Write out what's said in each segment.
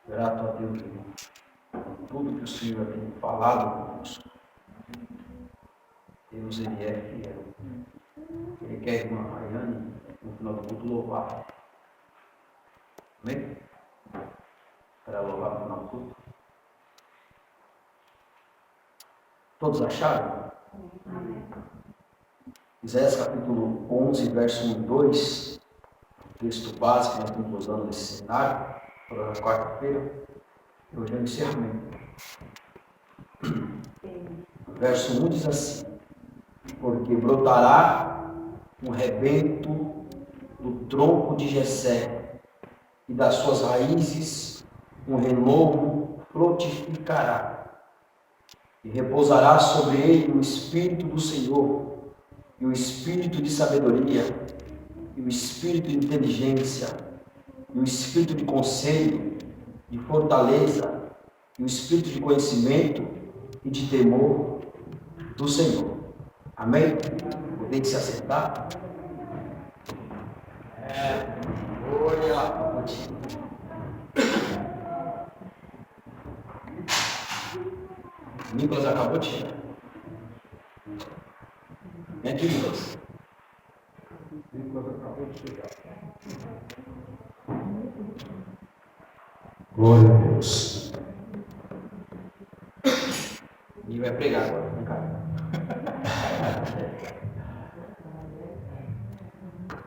Grato a Deus, irmão, por tudo que o Senhor tem falado conosco. Deus, Ele é fiel. Ele quer a irmã Rayane, no final do culto, louvar. Amém? Para louvar no final do culto. Todos acharam? Isaías capítulo 11, verso 1 e 2, texto básico que nós estamos usando nesse cenário, para a quarta-feira, e hoje é o encerramento. Verso 1 diz assim: porque brotará um rebento do tronco de Jessé, e das suas raízes um renovo frutificará, e repousará sobre ele o Espírito do Senhor, e o Espírito de sabedoria, e o Espírito de inteligência, e o Espírito de conselho, de fortaleza, e o Espírito de conhecimento e de temor do Senhor. Amém? Podem se assentar? Olha lá, Nicolas acabou de chegar. Vem aqui, Nicolas. Nicolas acabou de chegar. Glória a Deus. E vai pregar agora, vem cá.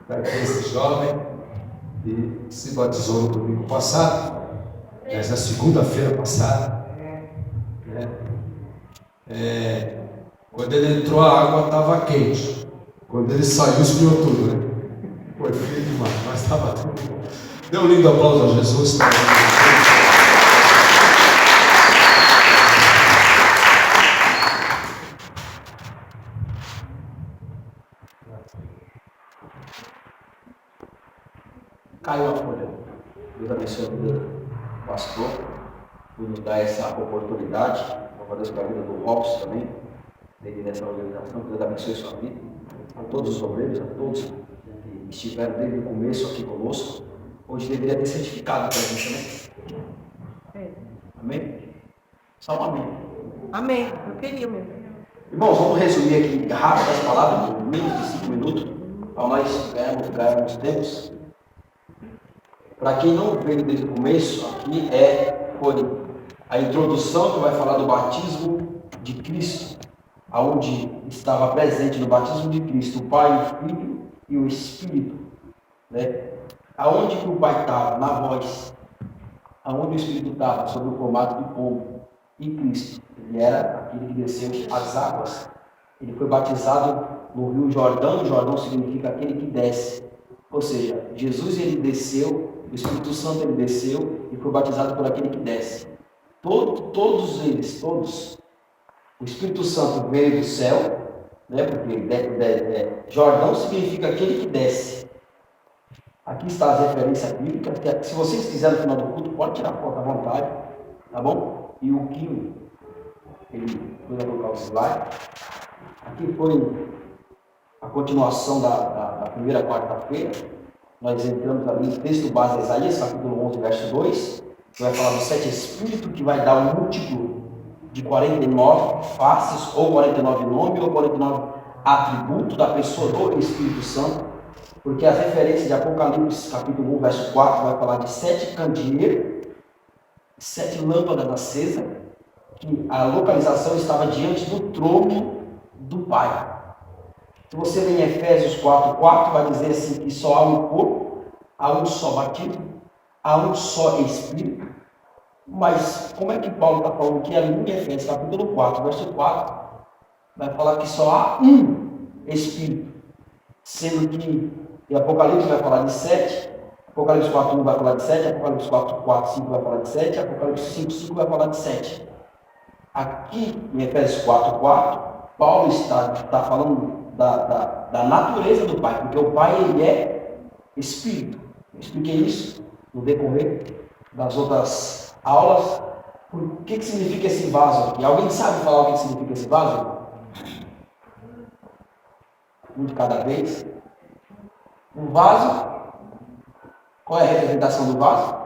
Vai ter esse jovem que se batizou no domingo passado, mas na segunda-feira passada. Quando ele entrou, a água estava quente. Quando ele saiu, esfriou tudo, né? Foi frio demais, mas estava tudo bom. Dê um lindo aplauso a Jesus. Caiu a folha. Deus abençoe a vida do pastor por nos dar essa oportunidade. Vou Deus para a vida do Robson também, dele nessa organização. Deus abençoe sua vida. A todos os obreiros, a todos que estiveram desde o começo aqui conosco. Hoje deveria ter certificado para a gente, né? Amém? Só um amém. Amém. Eu queria mesmo. Irmãos, vamos resumir aqui rápido as palavras, em menos de 5 minutos, para nós ganharmos tempos. Para quem não veio desde o começo, aqui foi a introdução que vai falar do batismo de Cristo, aonde estava presente no batismo de Cristo o Pai, o Filho e o Espírito, né? Aonde que o Pai estava? Na voz. Aonde o Espírito estava? Sobre o formato de pombo. Em Cristo. Ele era aquele que desceu as águas. Ele foi batizado no Rio Jordão. O Jordão significa aquele que desce. Ou seja, Jesus ele desceu, o Espírito Santo ele desceu e foi batizado por aquele que desce. Todos eles, o Espírito Santo veio do céu, né? Porque Jordão significa aquele que desce. Aqui está as referências bíblicas. Se vocês quiserem no final do culto, pode tirar foto à vontade, tá bom? E o Kim, ele vai colocar o slide. Aqui foi a continuação da primeira quarta-feira. Nós entramos ali no texto base de Isaías, capítulo 11, verso 2, que vai falar dos 7 espíritos, que vai dar um múltiplo de 49 faces, ou 49 nomes, ou 49 atributos da pessoa do Espírito Santo, porque as referências de Apocalipse, capítulo 1, verso 4, vai falar de 7 candeeiros, 7 lâmpadas acesas, que a localização estava diante do trono do Pai. Se você ler em Efésios 4:4, vai dizer assim que só há um corpo, há um só batismo, há um só Espírito. Mas como é que Paulo está falando que ali em Efésios capítulo 4, verso 4, vai falar que só há um Espírito, sendo que em Apocalipse vai falar de 7, Apocalipse 4:1 vai falar de 7, Apocalipse 4:5 vai falar de 7, Apocalipse 5:5 vai falar de 7. Aqui em Efésios 4:4, Paulo está falando da natureza do Pai, porque o Pai ele é Espírito. Eu expliquei isso no decorrer das outras aulas. O que significa esse vaso aqui? Alguém sabe falar o que significa esse vaso? Um de cada vez. O vaso, qual é a representação do vaso?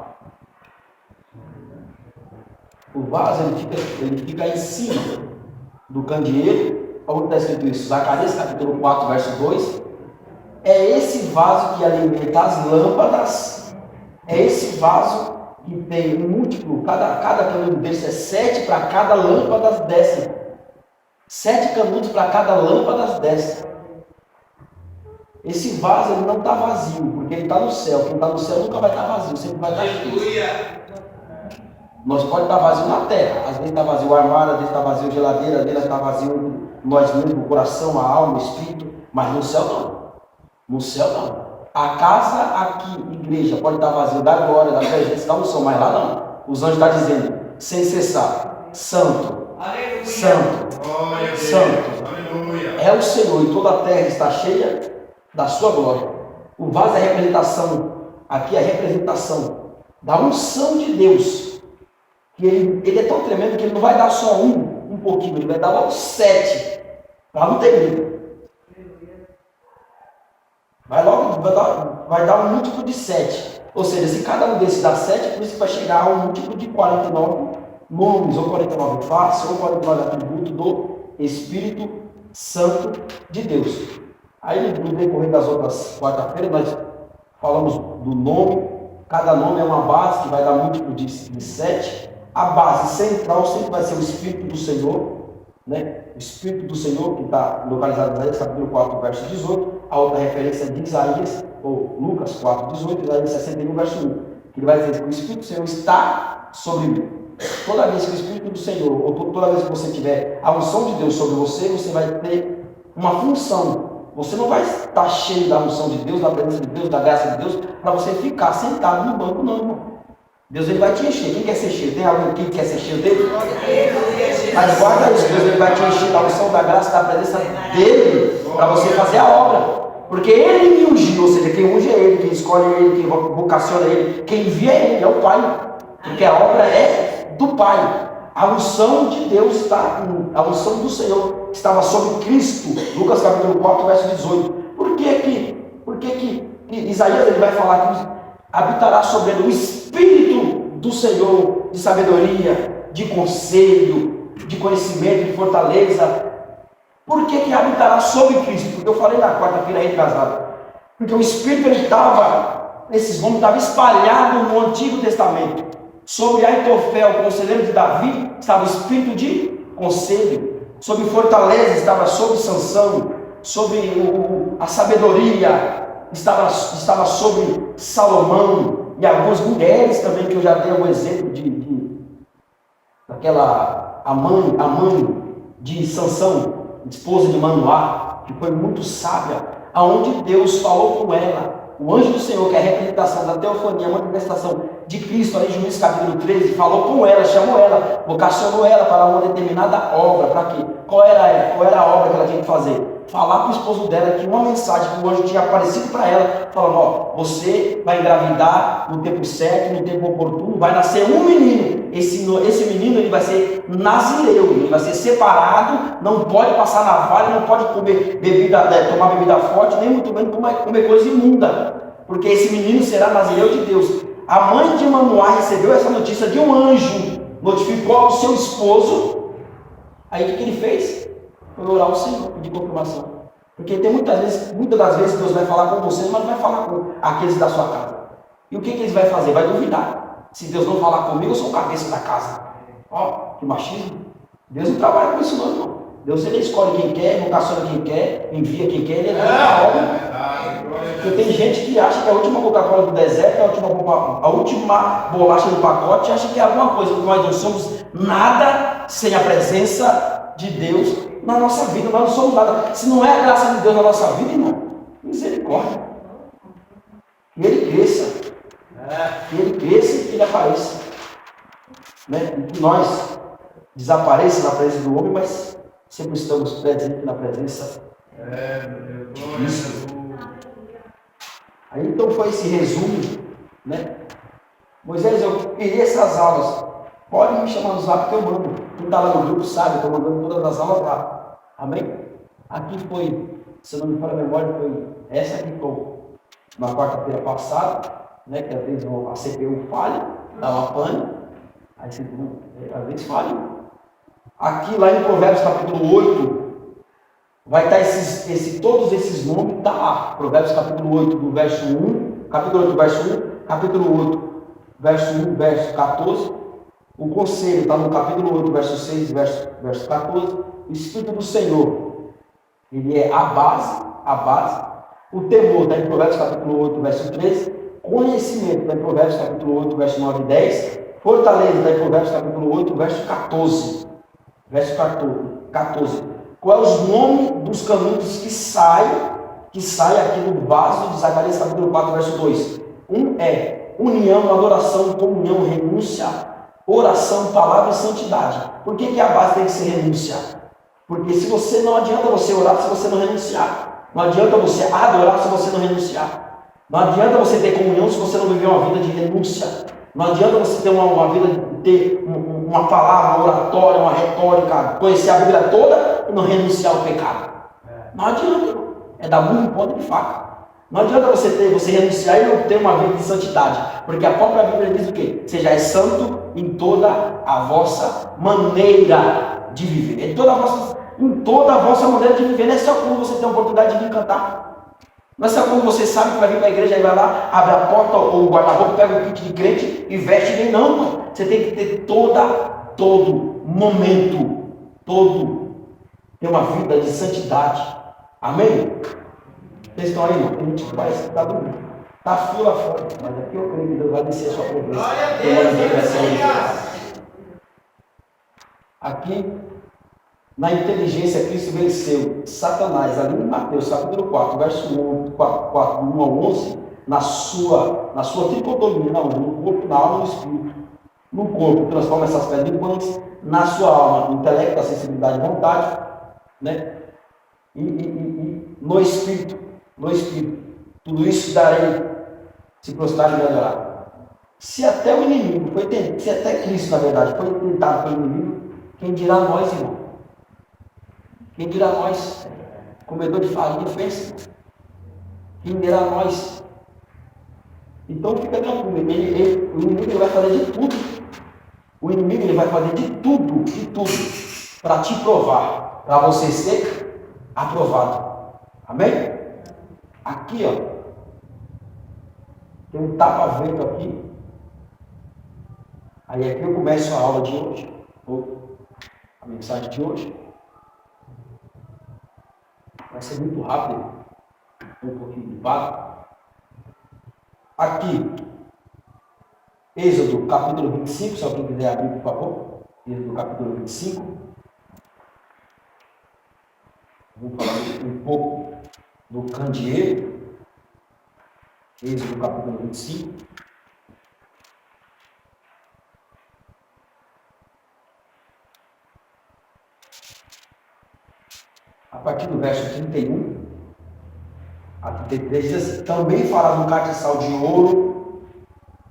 O vaso ele fica em cima do candeeiro. Onde está escrito isso? Zacarias capítulo 4, verso 2. É esse vaso que alimenta as lâmpadas. É esse vaso que tem um múltiplo. Cada canudo desse é 7 para cada lâmpada dessa. 7 canudos para cada lâmpada dessa. Esse vaso ele não está vazio, porque ele está no céu. Quem está no céu nunca vai estar vazio, sempre vai estar cheio. Nós pode estar vazio na terra, às vezes está vazio o armário, às vezes está vazio a geladeira, às vezes está vazio nós mesmos, o coração, a alma, o espírito, mas no céu não. No céu não. A casa aqui, igreja, pode estar vazio da glória, da presença, da unção, mas lá não. Os anjos estão dizendo, sem cessar, santo, aleluia. Santo, glória santo, aleluia. É o Senhor e toda a terra está cheia da sua glória. O vaso é a representação, aqui é a representação da unção de Deus. Que ele é tão tremendo que ele não vai dar só um pouquinho, ele vai dar logo 7, para não ter briga. Vai dar um múltiplo de 7. Ou seja, se cada um desses dá 7, por isso que vai chegar a um múltiplo de 49 nomes, ou 49 faces, ou 49 atributos do Espírito Santo de Deus. Aí no decorrer das outras quarta-feiras nós falamos do nome. Cada nome é uma base que vai dar múltiplo de 7. A base central sempre vai ser o Espírito do Senhor, né? O Espírito do Senhor, que está localizado em Isaías capítulo 4, verso 18. A outra referência é de Isaías, ou Lucas 4, 18, Isaías 61, verso 1. Que ele vai dizer que o Espírito do Senhor está sobre mim. Toda vez que o Espírito do Senhor, ou toda vez que você tiver a unção de Deus sobre você, você vai ter uma função. Você não vai estar cheio da unção de Deus, da presença de Deus, da graça de Deus, para você ficar sentado no banco, não, irmão. Deus ele vai te encher. Quem quer ser cheio? Tem alguém que quer ser cheio dele? Mas guarda isso, Deus ele vai te encher da unção, da graça, da presença dele, para você fazer a obra. Porque ele me ungiu, ou seja, quem unge é ele, quem escolhe é ele, quem vocaciona é ele, quem envia é ele, é o Pai. Porque a obra é do Pai. A unção de Deus está, a unção do Senhor estava sobre Cristo. Lucas capítulo 4, verso 18. Por que Isaías ele vai falar que habitará sobre ele o Espírito do Senhor, de sabedoria, de conselho, de conhecimento, de fortaleza? Por que habitará sobre Cristo? Porque eu falei na quarta-feira retrasada. Porque o Espírito ele estava, esses nomes estavam espalhados no Antigo Testamento. Sobre Aitofel, conselheiro de Davi, estava o Espírito de conselho. Sobre fortaleza estava sobre Sansão. Sobre a sabedoria estava sobre Salomão. E algumas mulheres também, que eu já dei um exemplo daquela a mãe de Sansão, esposa de Manoá, que foi muito sábia, aonde Deus falou com ela. O anjo do Senhor, que é a representação da teofania, a manifestação de Cristo, ali em Juízes capítulo 13, falou com ela, chamou ela, vocacionou ela para uma determinada obra. Para quê? Qual era a obra que ela tinha que fazer? Falar para o esposo dela que uma mensagem que o anjo tinha aparecido para ela, falando: ó, você vai engravidar no tempo certo, no tempo oportuno, vai nascer um menino. Esse menino ele vai ser nazireu, ele vai ser separado, não pode passar navalha, não pode comer tomar bebida forte, nem muito menos comer coisa imunda, porque esse menino será nazireu de Deus. A mãe de Manoá recebeu essa notícia de um anjo, notificou ao seu esposo. Aí o que ele fez? Foi orar ao Senhor, pedir confirmação. Porque tem muitas das vezes Deus vai falar com você, mas não vai falar com aqueles da sua casa. E o que eles vão fazer? Vai duvidar. Se Deus não falar comigo, eu sou o cabeça da casa. Ó, que machismo. Deus não trabalha com isso não, irmão. Deus ele escolhe quem quer, vocaciona quem quer, envia quem quer, ele é a obra. Porque tem gente que acha que a última Coca-Cola do deserto, a última bolacha do pacote, acha que é alguma coisa, porque nós não somos nada sem a presença de Deus na nossa vida. Nós não somos nada. Se não é a graça de Deus na nossa vida, irmão, misericórdia. Que ele cresça. Que ele cresça e que ele apareça. Né? E que nós desapareça na presença do homem, mas sempre estamos presentes na presença de Cristo. Aí então foi esse resumo, né? Moisés, eu queria essas aulas. Pode me chamar no zap que eu mando. Quem está lá no grupo sabe, eu estou mandando todas as aulas lá. Amém? Aqui foi, se não me falha a memória, foi essa aqui foi na quarta-feira passada, né? Que às vezes a CPU falha, dá uma pane. Aí você, às vezes falha. Aqui, lá em Provérbios capítulo 8, vai estar todos esses nomes, está lá. Provérbios capítulo 8, do verso 1, capítulo 8, verso 1, capítulo 8, verso 1, verso 14. O conselho está no capítulo 8, verso 6, verso 14. O Espírito do Senhor, ele é a base. O temor está em Provérbios capítulo 8, verso 13. Conhecimento está em Provérbios capítulo 8, verso 9 e 10. Fortaleza está em Provérbios capítulo 8, verso 14. Verso 14. Qual é os nomes dos caminhos que sai aqui no vaso de Zacarias capítulo 4, verso 2? Um é união, adoração, comunhão, renúncia, oração, palavra e santidade. Por que a base tem que ser renúncia? Porque se você não adianta você orar se você não renunciar. Não adianta você adorar se você não renunciar. Não adianta você ter comunhão se você não viver uma vida de renúncia. Não adianta você ter uma vida de ter uma palavra, uma oratória, uma retórica, conhecer a Bíblia toda e não renunciar ao pecado. Não adianta. É dar burro em ponta de faca. Não adianta você renunciar e não ter uma vida de santidade. Porque a própria Bíblia diz o quê? Sejais santo em toda a vossa maneira de viver. Em toda a vossa maneira de viver. Não é só quando você tem a oportunidade de vir cantar. Não é só quando você sabe que vai vir para a igreja e vai lá, abre a porta ou o guarda-roupa, pega o kit de crente e veste e vem. Não, mano. Você tem que ter todo momento, ter uma vida de santidade. Amém? Vocês estão aí, não? Tem gente que parece que está dormindo. Está frio lá fora, mas aqui eu creio que Deus vai descer a sua presença. Aqui, na inteligência, Cristo venceu Satanás, ali em Mateus capítulo 4, verso 4, 1 ao 11, na sua tricotomia, no corpo, na alma e no espírito. No corpo, transforma essas pedras em pães, na sua alma, intelecto, a sensibilidade e vontade, né? E no espírito, tudo isso darei, se prostrar e me adorar. Se até o inimigo se até Cristo, na verdade, foi tentado pelo inimigo, quem dirá nós, irmão? Quem dirá nós? Comedor de farinha fez? Quem dirá nós? Então fica tranquilo, o inimigo ele vai fazer de tudo. O inimigo ele vai fazer de tudo, para te provar, para você ser aprovado. Amém? Aqui, ó, tem um tapa-vento aqui. Aí aqui eu começo a aula de hoje, ou a mensagem de hoje. Vai ser muito rápido, um pouquinho de papo. Aqui, Êxodo capítulo 25, se alguém quiser abrir, por favor. Êxodo capítulo 25. Vamos falar um pouco do candeeiro. Êxodo capítulo 25. A partir do verso 31 a 33 diz assim: também farás um castiçal de ouro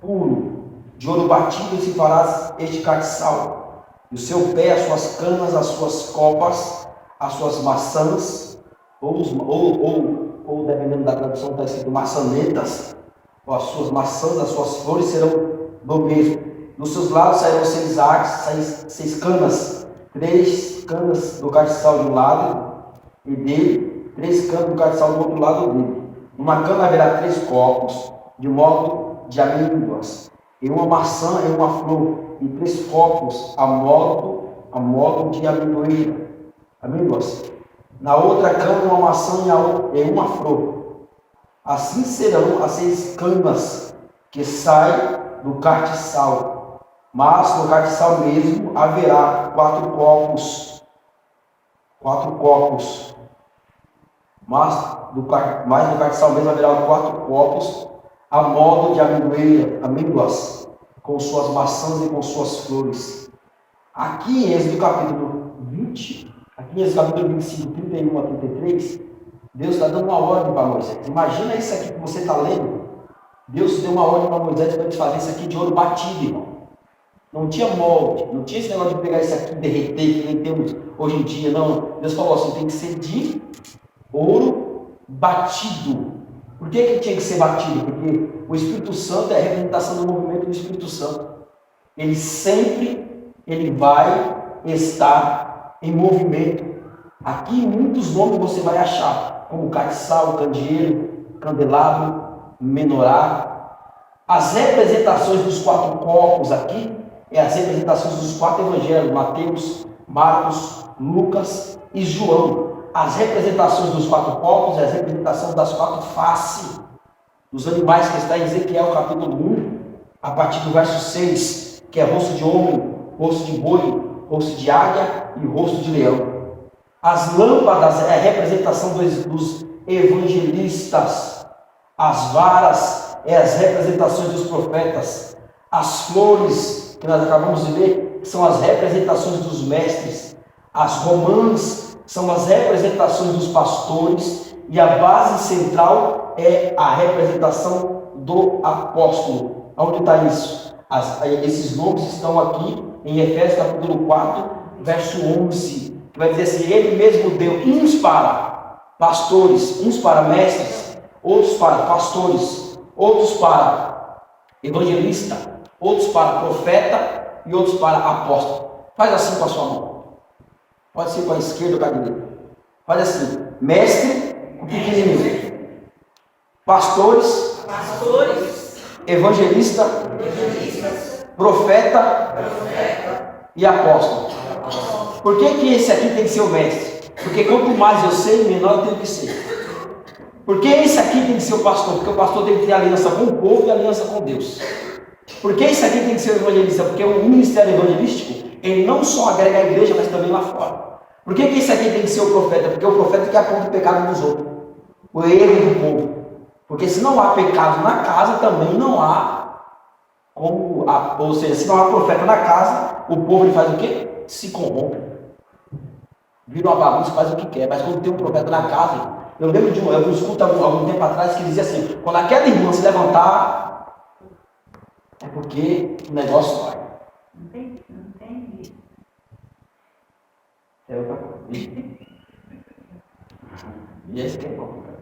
puro, de ouro batido, e se farás este castiçal, e o seu pé, as suas canas, as suas copas, as suas maçãs, ou dependendo da tradução está escrito maçanetas, ou as suas maçãs, as suas flores serão do mesmo. Dos seus lados sairão 6 arcos, 6 canas, 3 canas do castiçal de um lado e dele, 3 canas do castiçal do outro lado dele. Numa cana haverá 3 copos, de modo de amêndoas, e uma maçã e uma flor, e 3 copos a modo de amêndoas. Na outra cana uma maçã e uma flor. Assim serão as 6 canas que saem do castiçal. Mas no castiçal mesmo haverá 4 copos. 4 copos. Mas no castiçal mesmo haverá 4 copos a modo de amêndoas, com suas maçãs e com suas flores. Aqui em Êxodo capítulo 20, aqui em Êxodo capítulo 25, 31 a 33, Deus está dando uma ordem para Moisés. Imagina isso aqui que você está lendo. Deus deu uma ordem para Moisés para eles fazerem isso aqui de ouro batido, irmão. Não tinha molde, não tinha esse negócio de pegar isso aqui e derreter, que nem temos hoje em dia, não. Deus falou assim, tem que ser de ouro batido. Por que tinha que ser batido? Porque o Espírito Santo é a representação do movimento do Espírito Santo. ele vai estar em movimento. Aqui muitos nomes você vai achar, como catiçal, candeeiro, candelabro, menorá. As representações dos 4 corpos aqui é as representações dos 4 evangelhos, Mateus, Marcos, Lucas e João. As representações dos 4 corpos é as representações das 4 faces dos animais que está em Ezequiel capítulo 1, a partir do verso 6, que é rosto de homem, rosto de boi, rosto de águia e rosto de leão. As lâmpadas é a representação dos evangelistas. As varas é as representações dos profetas. As flores, que nós acabamos de ver, são as representações dos mestres. As romãs são as representações dos pastores. E a base central é a representação do apóstolo. Onde está isso? Esses nomes estão aqui em Efésios capítulo 4, verso 11. Que vai dizer assim: ele mesmo deu uns para pastores, uns para mestres, outros para pastores, outros para evangelista, outros para profeta e outros para apóstolo. Faz assim com a sua mão. Pode ser com a esquerda ou com a direita. Faz assim: mestre, o pequenininho. Pastores, evangelista, profeta e apóstolo. Por que esse aqui tem que ser o mestre? Porque quanto mais eu sei, menor eu tenho que ser. Por que esse aqui tem que ser o pastor? Porque o pastor tem que ter aliança com o povo e aliança com Deus. Por que esse aqui tem que ser o evangelista? Porque o ministério evangelístico, ele não só agrega a igreja, mas também lá fora. Por que esse aqui tem que ser o profeta? Porque o profeta que aponta o pecado dos outros, o erro do povo. Porque se não há pecado na casa, também não há como, ou seja, se não há profeta na casa, o povo ele faz o quê? Se corrompe. Vira uma bagunça, faz o que quer. Mas quando tem um profeta na casa, eu lembro de eu escuto algum tempo atrás que dizia assim: quando aquela irmã se levantar, é porque o negócio vai. Não tem. É outra coisa. E esse que é bom, cara.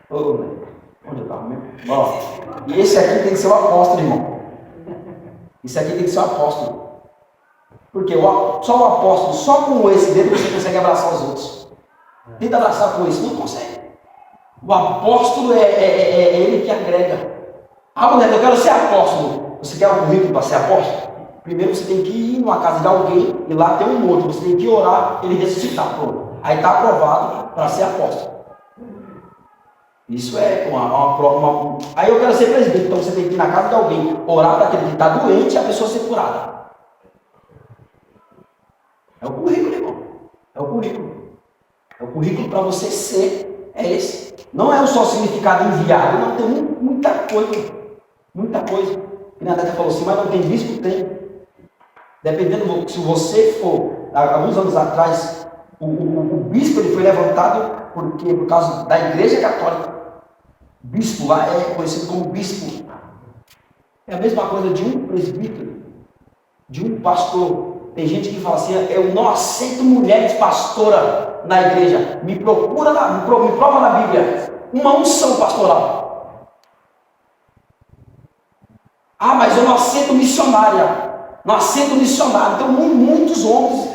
Onde eu estava mesmo? Ó, e esse aqui tem que ser o apóstolo, irmão. Esse aqui tem que ser o apóstolo. Porque só o apóstolo, só com esse dedo você consegue abraçar os outros. Tenta abraçar com esse, não consegue. O apóstolo é ele que agrega. Ah, mulher, eu quero ser apóstolo. Você quer um currículo para ser apóstolo? Primeiro você tem que ir numa casa de alguém e lá tem um morto. Você tem que orar, ele ressuscitar. Pronto. Aí está aprovado para ser apóstolo. Isso é uma. Aí eu quero ser presbítero. Então você tem que ir na casa de alguém, orar para aquele que está doente e a pessoa ser curada. É o currículo, irmão. É o currículo. É o currículo para você ser. É esse. Não é só o significado enviado. Não, tem muita coisa. Muita coisa. E na verdade falou assim: mas não tem bispo? Tem. Dependendo, se você for, alguns anos atrás, o bispo ele foi levantado por causa da igreja católica. Bispo lá é conhecido como bispo. É a mesma coisa de um presbítero, de um pastor. Tem gente que fala assim: eu não aceito mulheres pastora na igreja. Me prova na Bíblia uma unção pastoral. Ah, mas eu não aceito missionária. Não aceito missionário. Então muitos homens,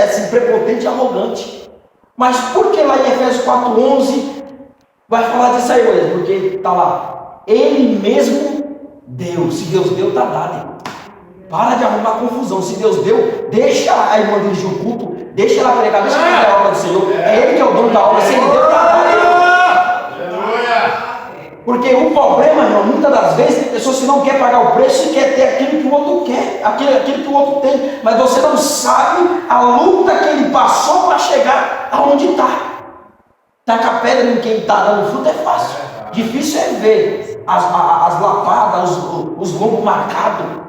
assim, prepotente e arrogante. Mas por que lá em Efésios 4:11 vai falar disso aí mesmo? Porque está lá: ele mesmo deu. Se Deus deu, está dado, irmão. Para de arrumar confusão. Se Deus deu, deixa a irmã dirigir o culto, deixa ela pregar, deixa ela fazer a obra do Senhor. É ele que é o dono da obra. Se ele deu, está dado. Porque o problema, irmão, muitas das vezes tem pessoas que não querem pagar o preço e quer ter aquilo que o outro quer, aquilo que o outro tem, mas você não sabe a luta que ele passou para chegar aonde está. Tacar pedra em quem está dando fruto é fácil. Difícil é ver as lapadas, os lombos marcados.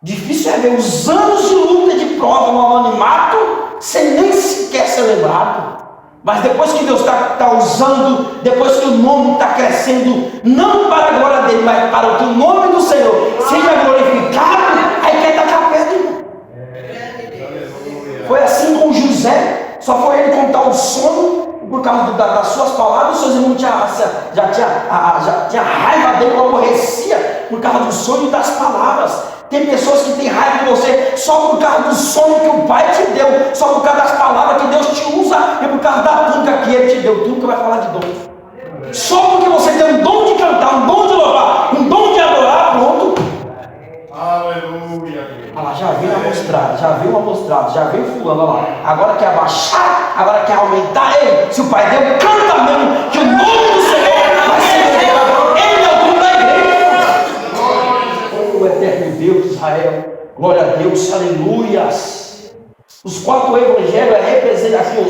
Difícil é ver os anos de luta e de prova no anonimato sem nem sequer ser lembrado. Mas depois que Deus está usando, depois que o nome está crescendo, não para a glória dele, mas para que o nome do Senhor seja glorificado, aí quer tacar pedra, irmão. Foi assim com José. Só foi ele contar o sonho, por causa das suas palavras, seus irmãos já tinha raiva dele, aborrecia, por causa do sonho e das palavras. Tem pessoas que têm raiva de você só por causa do sonho que o Pai te deu, só por causa das palavras que Deus te usa e por causa da túnica que Ele te deu. Tu nunca vai falar de dom. Só porque você tem um dom de cantar, um dom de louvar, um dom de adorar, pronto. Aleluia. Olha lá, já veio amostrado, já veio fulano, olha lá. Agora quer abaixar, agora quer aumentar. Ei, se o Pai deu, canta mesmo, que o nome do Senhor vai ser elevado. Ele é o dono da igreja. Oh, eterno Deus de Israel, glória a Deus, aleluias. Os 4 evangelhos é representação,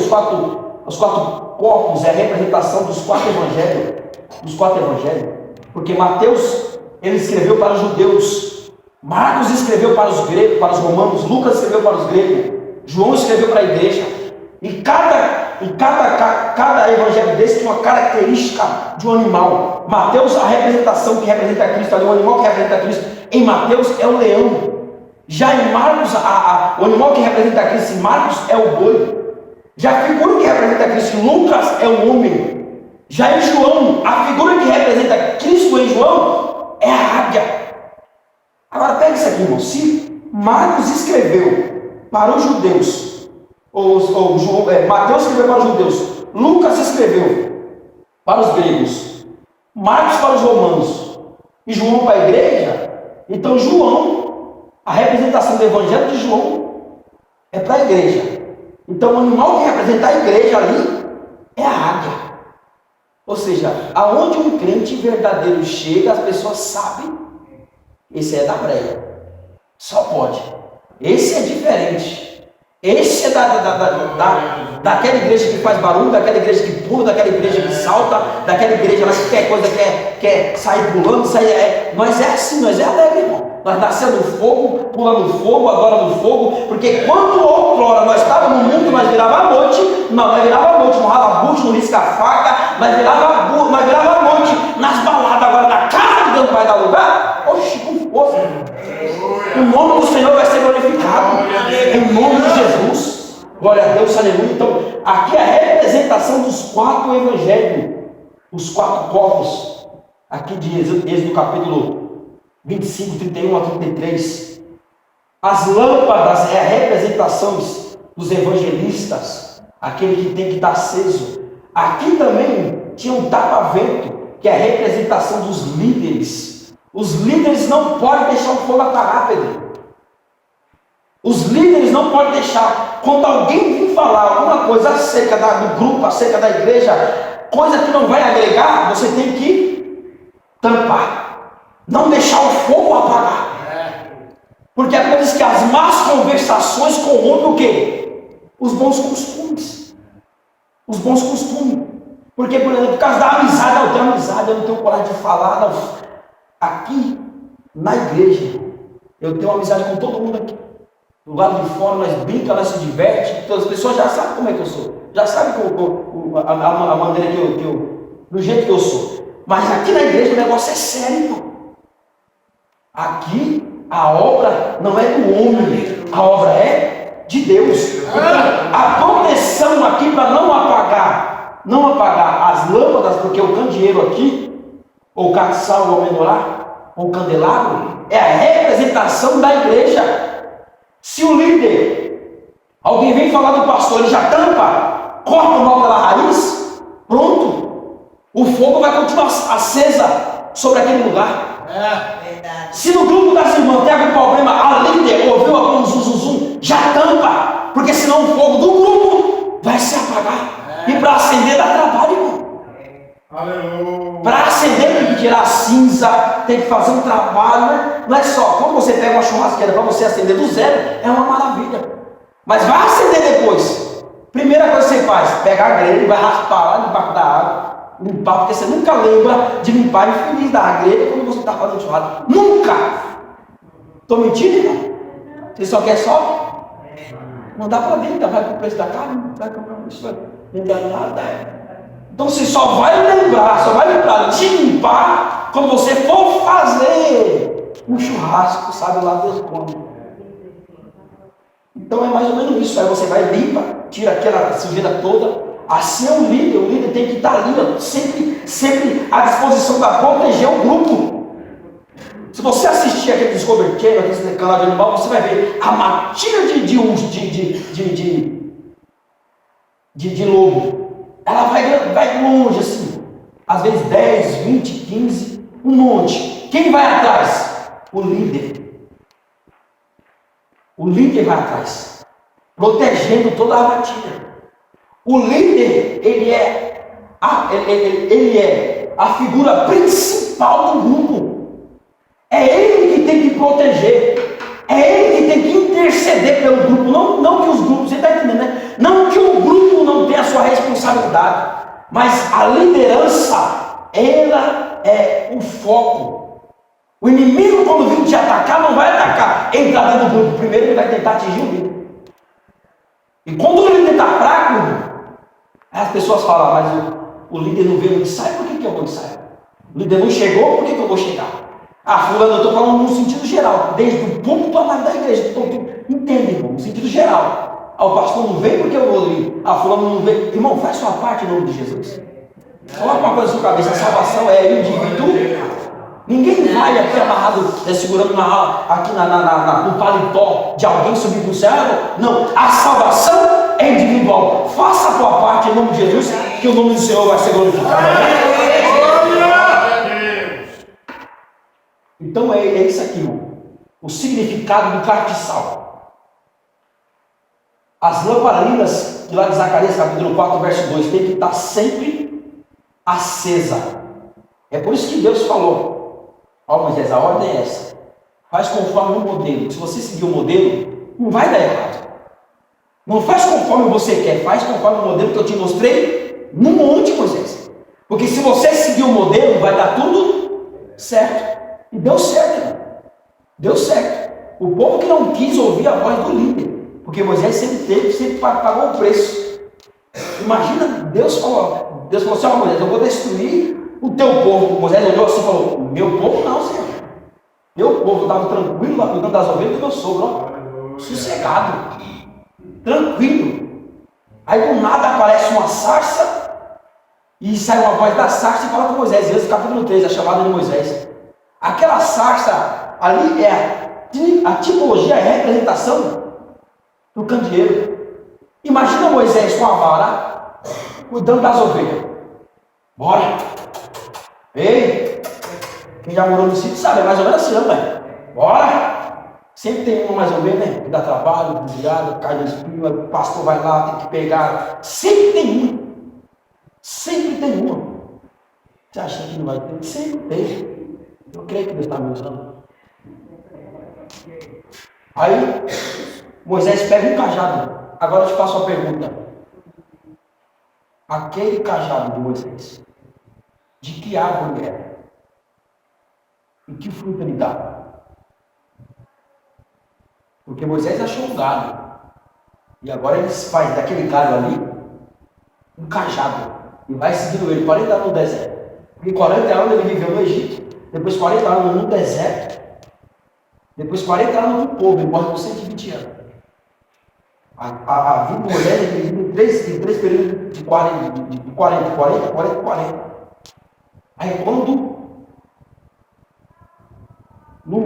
os quatro corpos é a representação dos 4 evangelhos. Porque Mateus, ele escreveu para os judeus. Marcos escreveu para os gregos, para os romanos. Lucas escreveu para os gregos. João escreveu para a igreja. E cada evangelho desse tem uma característica de um animal. Mateus, a representação que representa Cristo ali, o animal que representa Cristo em Mateus é o leão. Já em Marcos, o animal que representa Cristo em Marcos é o boi. Já a figura que representa Cristo em Lucas é o homem. Já em João, a figura que representa Cristo em João é a águia. Agora pega isso aqui, irmão. Se Marcos escreveu para os judeus, Mateus escreveu para os judeus, Lucas escreveu para os gregos, Marcos para os romanos e João para a igreja, então João, a representação do evangelho de João é para a igreja. Então o animal que representa a igreja ali é a águia. Ou seja, aonde um crente verdadeiro chega, as pessoas sabem. Esse é da breia. Só pode. Esse é diferente. Esse é daquela igreja que faz barulho, daquela igreja que pula, daquela igreja que salta, daquela igreja lá que quer coisa, quer sair pulando, nós é assim, nós é alegre, irmão. Nós nascemos no fogo, pula no fogo, adora no fogo, porque quando outrora nós estávamos no mundo, nós virava a noite, nós virava a noite no ralabucho, no risca-faca, nós virava a noite nas baladas, agora na casa de Deus não vai dar lugar. Oxi, com força, o nome do Senhor vai ser glorificado, em nome de Jesus, glória a Deus, aleluia. Então, aqui é a representação dos 4 evangelhos, os 4 corpos, aqui de Êxodo capítulo 25, 31 a 33. As lâmpadas é a representação dos evangelistas, aquele que tem que estar aceso. Aqui também tinha um tapa-vento, que é a representação dos líderes. Os líderes não podem deixar o fogo apagar, Pedro. Os líderes não podem deixar. Quando alguém vir falar alguma coisa acerca do grupo, acerca da igreja, coisa que não vai agregar, você tem que tampar. Não deixar o fogo apagar. Porque a Bíblia diz que as más conversações corrompem o quê? Os bons costumes. Os bons costumes. Porque, por exemplo, por causa da amizade, eu tenho amizade, eu não tenho coragem de falar, não. Aqui, na igreja, eu tenho amizade com todo mundo aqui. Do lado de fora, nós brincamos, nós se divertimos. Então, as pessoas já sabem como é que eu sou. Já sabem a maneira do jeito que eu sou. Mas aqui na igreja o negócio é sério, irmão. Aqui, a obra não é do homem. A obra é de Deus. Então, a proteção aqui para não apagar as lâmpadas, porque o candeeiro aqui, ou o caçal, ou o menorá, ou o candelabro, é a representação da igreja. Se o líder, alguém vem falar do pastor, ele já tampa, corta o mal pela raiz, pronto, o fogo vai continuar acesa sobre aquele lugar. Se no grupo das irmãs tem algum problema, a líder ouviu algum zum, já tampa, porque senão o fogo do grupo vai se apagar. E para acender dá trabalho, irmão. Para acender tem que tirar a cinza, tem que fazer um trabalho, né? Não é só, quando você pega uma churrasqueira para você acender do zero, é uma maravilha. Mas vai acender depois. Primeira coisa que você faz, pega a grelha e vai raspar lá debaixo da água, limpar, porque você nunca lembra de limpar e feliz da grelha quando você está fazendo churrasco. Nunca! Estou mentindo, irmão? Você só quer só mandar para dentro, vai para o preço da carne, não vai comprar isso, vai lembrar nada. Então você só vai lembrar de limpar quando você for fazer um churrasco, sabe lá Deus como. Então é mais ou menos isso. Aí você vai limpa, tira aquela sujeira toda. Assim é o líder tem que estar ali, ó, sempre à disposição para proteger o grupo. você assistir aquele Discovery Channel, aquele canal de animal, você vai ver a matilha de lobo. Ela vai longe assim, às vezes 10, 20, 15, um monte. Quem vai atrás? O líder. O líder vai atrás, protegendo toda a matilha. O líder, ele é a figura principal do grupo. É ele que tem que proteger. É ele que tem que interceder pelo grupo. Não que os grupos, você está entendendo, né? Não que o grupo não tenha a sua responsabilidade. Mas a liderança, ela é o foco. O inimigo, quando vir te atacar, não vai atacar. Entrar dentro do grupo. Primeiro ele vai tentar atingir o líder. E quando o líder está fraco, as pessoas falam, mas o líder não veio no ensaio, por que eu vou ensaiar? O líder não chegou, por que eu vou chegar? Fulano, eu estou falando no sentido geral, desde o púlpito à da igreja. Entende, irmão, no sentido geral. O pastor não veio porque eu vou ir. Fulano não veio. Irmão, faz sua parte em nome de Jesus. Coloca uma coisa na sua cabeça, a salvação é indivíduo. Ninguém vai aqui amarrado, segurando aqui no paletó de alguém subir para o céu. Não, a salvação é individual. Faça a tua parte em nome de Jesus, que o nome do Senhor vai ser glorificado. Então é isso aqui, irmão. O significado do castiçal. As lamparinas de lá de Zacarias, capítulo 4, verso 2, tem que estar sempre acesa. É por isso que Deus falou: Moisés, a ordem é essa. Faz conforme o modelo. Se você seguir o modelo, não vai dar errado. Não faz conforme você quer, faz conforme o modelo que eu te mostrei no monte, Moisés. Porque se você seguir o modelo, vai dar tudo certo. E deu certo, né? Deu certo. O povo que não quis ouvir a voz do líder, porque Moisés sempre pagou o preço. Imagina, Deus falou assim: Moisés, eu vou destruir o teu povo. Moisés olhou assim e falou: meu povo não, Senhor. Meu povo estava tranquilo lá cuidando das ovelhas do meu sogro, ó. Sossegado, tranquilo. Aí do nada aparece uma sarça e sai uma voz da sarça e fala com Moisés. Êxodo capítulo 3, a chamada de Moisés. Aquela sarça ali é a tipologia, a representação do candeeiro. Imagina Moisés com a vara, cuidando das ovelhas. Bora! Ei! Quem já morou no sítio sabe, é mais ou menos assim, né? Bora! Sempre tem uma mais ou menos, né? Que dá trabalho, desviado, cai no espinho, o pastor vai lá, tem que pegar. Sempre tem uma. Sempre tem uma. Você acha que não vai ter? Sempre tem. Eu creio que Deus está me usando. Aí, Moisés pega um cajado. Agora eu te faço uma pergunta. Aquele cajado de Moisés, de que árvore era? E que fruta ele dá? Porque Moisés achou um galho. E agora ele faz daquele galho ali um cajado. E vai seguindo ele 40 anos no deserto. Porque 40 anos ele viveu no Egito. Depois 40 anos no deserto. Depois 40 anos no povo. Ele morre com 120 anos. A vida de Moisés é dividida em três períodos de 40. Aí quando no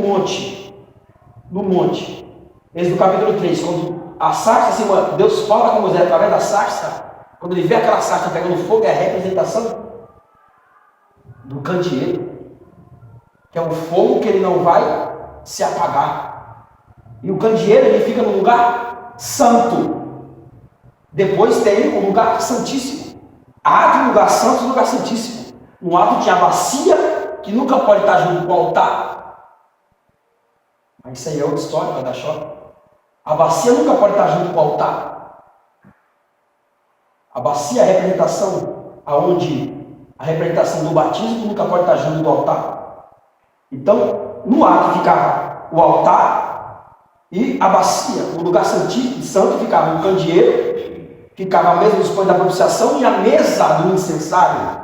monte, Êxodo capítulo 3, quando a sarça, assim, Deus fala com Moisés através da sarça, quando ele vê aquela sarça pegando fogo, é a representação do candeeiro, que é um fogo que ele não vai se apagar. E o candeeiro, ele fica no lugar santo. Depois tem o lugar santíssimo. Há de um lugar santo e um lugar santíssimo. Um lado tinha a bacia, que nunca pode estar junto com o altar. Mas isso aí é outra história, vai dar choque. A bacia nunca pode estar junto com o altar. A bacia é a representação, a representação do batismo nunca pode estar junto do altar. Então, no ato ficava o altar e a bacia. No lugar santo ficava o candeeiro, ficava a mesa dos pães da propiciação e a mesa do incensário.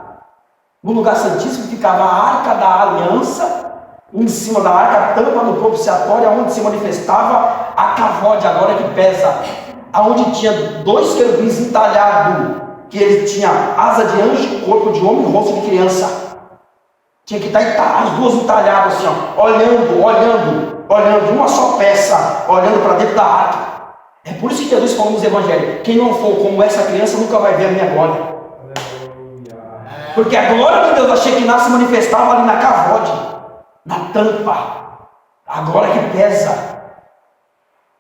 No lugar santíssimo ficava a arca da aliança, em cima da arca a tampa do propiciatório, onde se manifestava a cavode, agora que pesa, aonde tinha 2 querubins entalhados, que ele tinha asa de anjo, corpo de homem e rosto de criança. Tinha que estar as duas entalhadas assim, ó, olhando, uma só peça, olhando para dentro da arca. É por isso que Jesus falou nos evangelhos: quem não for como essa criança nunca vai ver a minha glória. Porque a glória de Deus, a Shekinah, se manifestava ali na cavode, na tampa, a glória que pesa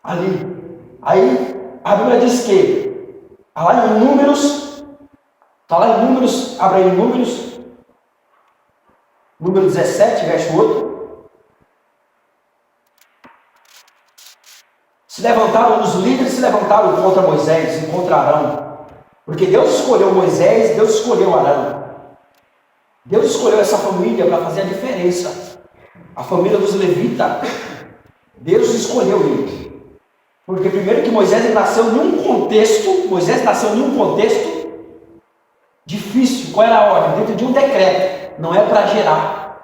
ali. Aí a Bíblia diz que está lá em Números, abre aí Números, número 17, verso 8. Os líderes se levantaram contra Moisés e contra Arão, porque Deus escolheu Moisés, Deus escolheu Arão. Deus escolheu essa família para fazer a diferença. A família dos levitas, Deus escolheu ele. Porque primeiro que Moisés nasceu em um contexto difícil. Qual era a ordem? Dentro de um decreto, não é para gerar.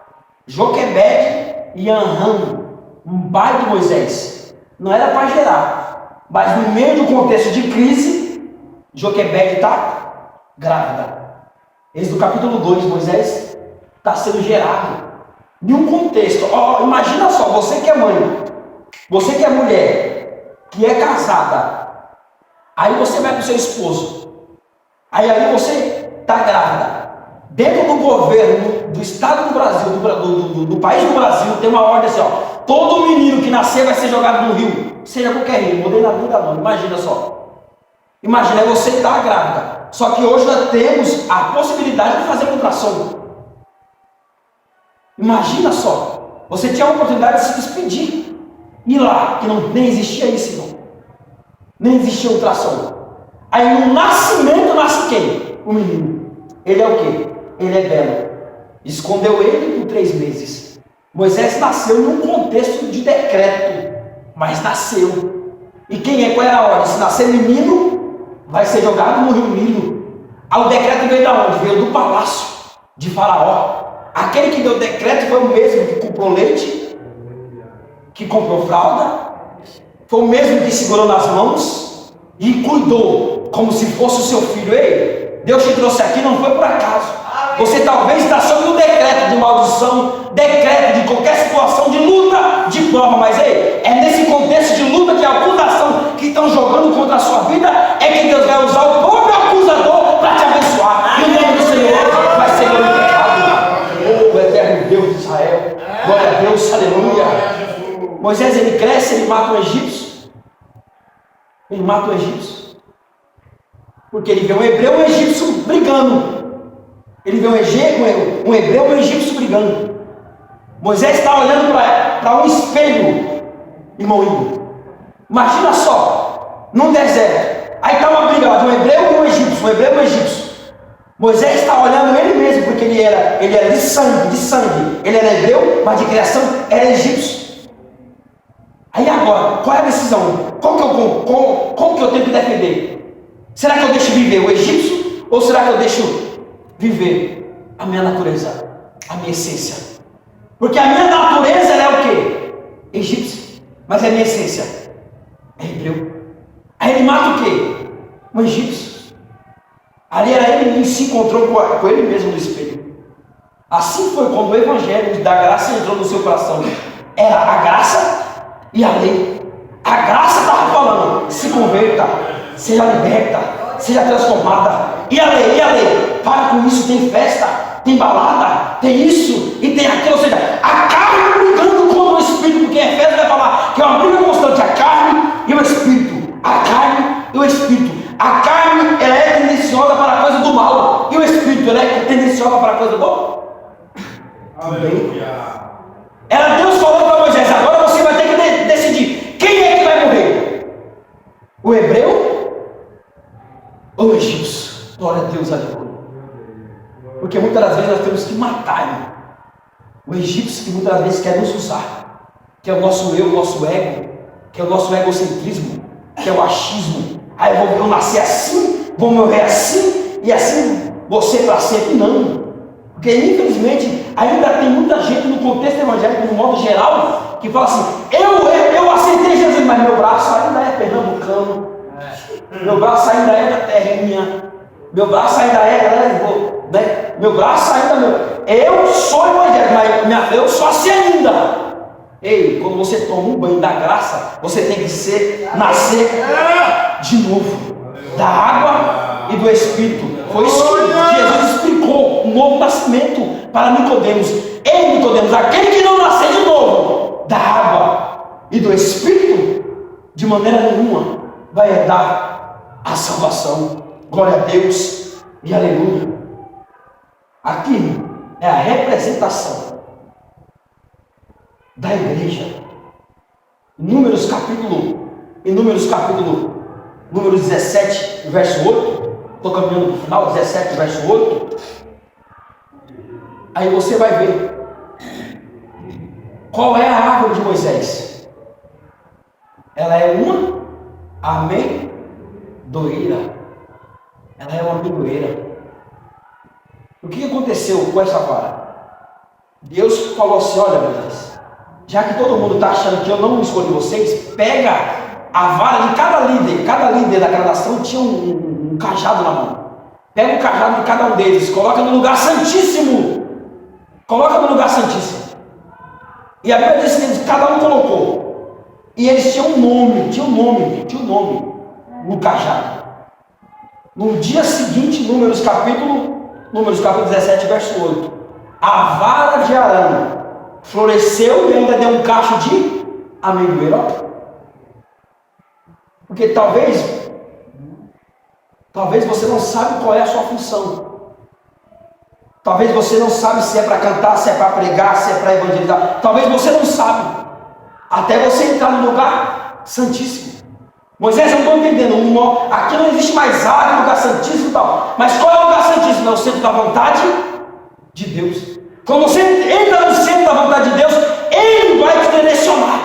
Joquebede e Anrã, um pai de Moisés, não era para gerar, mas no meio do contexto de crise, Joquebede está grávida. Êxodo capítulo 2, Moisés está sendo gerado em um contexto. Imagina só, você que é mãe, você que é mulher, que é casada, aí você vai para o seu esposo, aí você está grávida. Dentro do governo do estado do Brasil, do país do Brasil, tem uma ordem assim, ó: todo menino que nascer vai ser jogado no rio, seja qualquer rio, mudei na vida não, imagina só. Imagina, você está grávida, só que hoje nós temos a possibilidade de fazer ultrassom. Imagina só, você tinha a oportunidade de se despedir, ir lá, que nem existia isso, não. Nem existia ultrassom. Aí no nascimento nasce quem? O menino. Ele é o quê? Ele é belo. Escondeu ele por 3 meses. Moisés nasceu num contexto de decreto, mas nasceu. E quem é? Qual é a ordem? Se nascer menino, vai ser jogado no rio Nilo. O decreto veio de onde? Veio do palácio de Faraó. Aquele que deu o decreto foi o mesmo que comprou leite, que comprou fralda, foi o mesmo que segurou nas mãos e cuidou como se fosse o seu filho. Ei, Deus te trouxe aqui, não foi por acaso. Você talvez está sob um decreto de maldição, decreto de qualquer situação de luta, de prova, mas ei, é nesse contexto de luta, de acusação que estão jogando contra a sua vida, é que Deus vai usar o próprio acusador para te abençoar. E o nome do Senhor vai ser glorificado. Oh, eterno Deus de Israel, glória a Deus, aleluia. Moisés, ele cresce, ele mata o egípcio. Ele mata o egípcio. Porque ele vê um hebreu e um egípcio brigando. Ele vê um hebreu e um egípcio brigando. Moisés está olhando para um espelho, irmão. Imagina só, num deserto. Aí está uma briga lá de um hebreu e um egípcio. Moisés está olhando ele mesmo, porque ele era de sangue. Ele era hebreu, mas de criação era egípcio. Aí agora, qual é a decisão? Como que eu tenho que defender? Será que eu deixo viver o egípcio? Ou será que eu deixo viver a minha natureza, a minha essência? Porque a minha natureza é o quê? Egípcio. Mas a minha essência é hebreu. Aí ele mata o quê? Um egípcio. Ali era ele se encontrou com ele mesmo no espelho. Assim foi quando o evangelho da graça entrou no seu coração. Era a graça e a lei. A graça estava falando: se converta, seja liberta, seja transformada. E a lei? Para com isso, tem festa, tem balada, tem isso e tem aquilo. Ou seja, a carne brigando contra o espírito, porque Efésios vai falar que é uma briga constante, a carne e o espírito. A carne e o espírito. A carne, ela é tendenciosa para a coisa do mal, e o espírito, ela é tendenciosa para a coisa do bem. Era Deus falando para Moisés: agora você vai ter que decidir quem é que vai morrer, o hebreu ou o egípcio. Glória a Deus, aleluia. Porque muitas das vezes nós temos que matar o egípcio, que muitas vezes quer nos usar, que é o nosso eu, o nosso ego, que é o nosso egocentrismo, que é o achismo. Aí eu vou nascer assim, vou morrer assim, e assim você para sempre. Não. Porque infelizmente ainda tem muita gente no contexto evangélico, no modo geral, que fala assim: eu aceitei Jesus, mas meu braço ainda é pernambucano, meu braço ainda é da terrinha, meu braço ainda é, né? Meu braço ainda meu. Eu sou evangélico, mas eu sou assim ainda. Ei, quando você toma um banho da graça, você tem que nascer de novo, da água e do Espírito. Foi isso que Jesus explicou, um novo nascimento para Nicodemos. Ei, Nicodemos, aquele que não nascer de novo, da água e do Espírito, de maneira nenhuma vai herdar a salvação. Glória a Deus e aleluia. Aqui é a representação da igreja. Números capítulo 17, verso 8. Estou caminhando para o final, 17, verso 8. Aí você vai ver qual é a árvore de Moisés. Ela é uma amendoeira. Ela é uma amendoeira. O que aconteceu com essa vara? Deus falou assim: olha, Moisés, já que todo mundo está achando que eu não escolhi vocês, pega a vara de cada líder daquela nação tinha um cajado na mão. Pega o cajado de cada um deles, coloca no lugar santíssimo. Coloca no lugar santíssimo. E a Bíblia diz que cada um colocou. E eles tinham um nome no cajado. No dia seguinte, Números capítulo 17, verso 8. A vara de Arão floresceu e ainda deu um cacho de amendoeira. Porque talvez você não sabe qual é a sua função. Talvez você não sabe se é para cantar, se é para pregar, se é para evangelizar. Talvez você não sabe. Até você entrar no lugar santíssimo. Moisés, eu não estou entendendo. Aqui não existe mais água, lugar santíssimo e tal. Mas qual é o lugar santíssimo? É o centro da vontade de Deus. Quando você entra no centro da vontade de Deus, Ele vai te direcionar.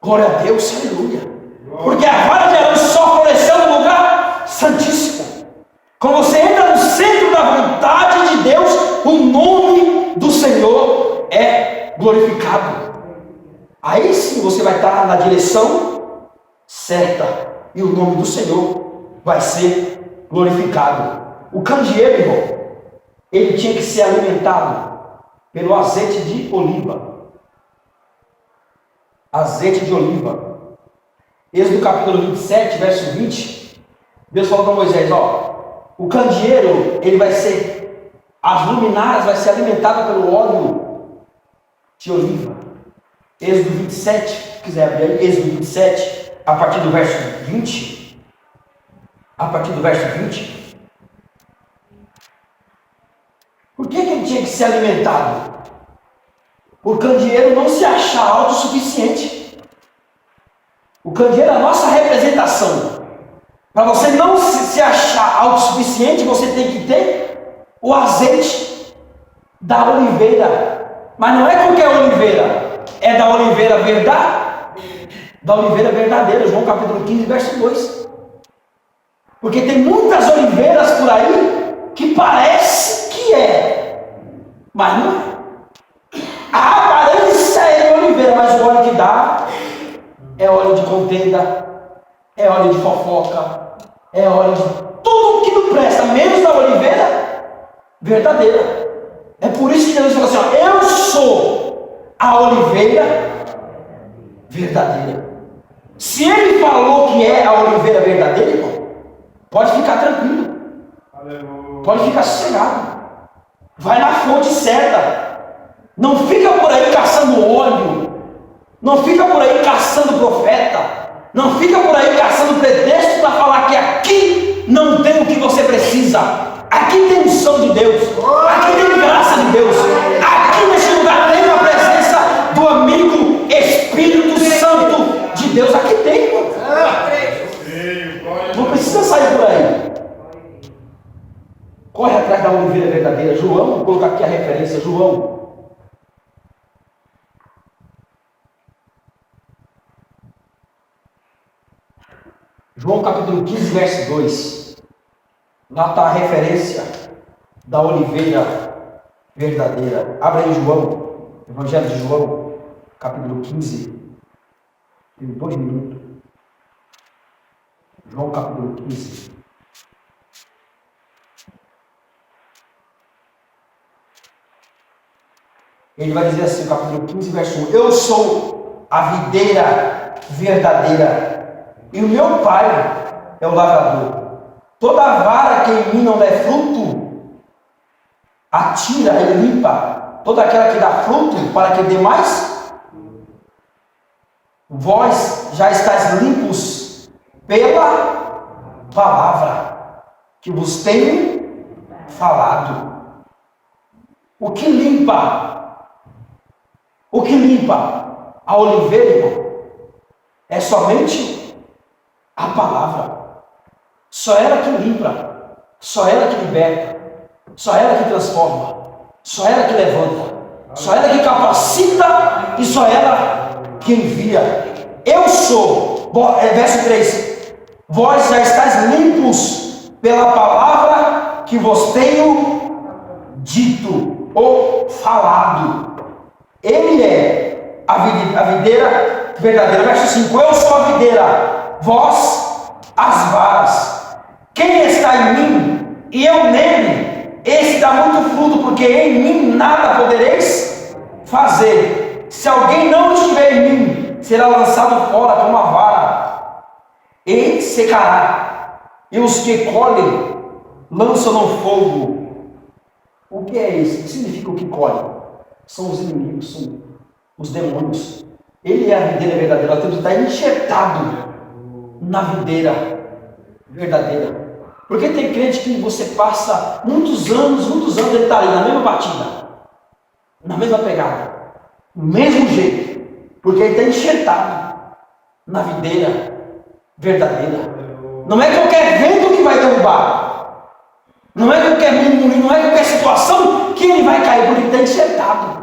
Glória a Deus, aleluia. Porque a vara de Arão só floresceu no lugar santíssimo. Quando você entra no centro da vontade de Deus, o nome do Senhor é glorificado. Aí sim você vai estar na direção certa e o nome do Senhor vai ser glorificado. O candeeiro, irmão, ele tinha que ser alimentado pelo azeite de oliva. Azeite de oliva. Êxodo capítulo 27, verso 20. Deus falou para Moisés: o candeeiro, ele vai ser, as luminárias vai ser alimentada pelo óleo de oliva. Êxodo 27, se quiser abrir aí, Êxodo 27, a partir do verso 20. A partir do verso 20. Por que ele tinha que ser alimentado? O candeeiro não se achar autossuficiente. O candeeiro é a nossa representação. Para você não se achar autossuficiente, você tem que ter o azeite da oliveira. Mas não é qualquer oliveira, é da oliveira verdadeira. João capítulo 15, verso 2. Porque tem muitas oliveiras por aí que parece que é, mas não é. A aparência é de oliveira, mas o óleo que dá é óleo de contenda, é óleo de fofoca, é óleo de tudo que não presta, menos da oliveira verdadeira. É por isso que Jesus falou assim: eu sou a oliveira verdadeira. Se ele falou que é a oliveira verdadeira, irmão, pode ficar tranquilo. Aleluia. Pode ficar sossegado. Vai na fonte certa. Não fica por aí caçando óleo. Não fica por aí caçando profeta. Não fica por aí caçando pretexto para falar que aqui não tem o que você precisa. Aqui tem unção de Deus. Aqui tem graça de Deus. Aqui nesse lugar tem a presença do amigo Espírito Santo de Deus. Aqui tem, irmão. Não precisa sair por aí. Corre atrás da oliveira verdadeira. João, vou colocar aqui a referência. João capítulo 15, verso 2. Lá está a referência da oliveira verdadeira. Abre aí João, Evangelho de João, capítulo 15. Tem 2 minutos. João capítulo 15. Ele vai dizer assim, capítulo 15, verso 1: Eu sou a videira verdadeira, e o meu pai é o lavrador. Toda vara que em mim não der fruto, atira e limpa. Toda aquela que dá fruto, para que dê mais. Vós já estáis limpos pela palavra que vos tenho falado. O que limpa? O que limpa a oliveira, irmão, é somente a palavra. Só ela que limpa, só ela que liberta, só ela que transforma, só ela que levanta, só ela que capacita e só ela que envia. Eu sou, verso 3: Vós já estáis limpos pela palavra que vos tenho dito ou falado. Ele é a videira verdadeira. Verso 5: Eu sou a videira, vós as varas. Quem está em mim e eu nele, esse dá muito fruto, porque em mim nada podereis fazer. Se alguém não estiver em mim, será lançado fora como a vara e secará. E os que colhem lançam no fogo. O que é isso? O que significa o que colhe? São os inimigos, são os demônios. Ele é a videira verdadeira. Nós temos que estar enxertado na videira verdadeira. Porque tem crente que você passa muitos anos, ele está ali na mesma batida, na mesma pegada, do mesmo jeito, porque ele está enxertado na videira verdadeira. Não é qualquer vento que vai derrubar, não é qualquer murmúrio, não é qualquer situação que ele vai cair, porque ele está enxertado.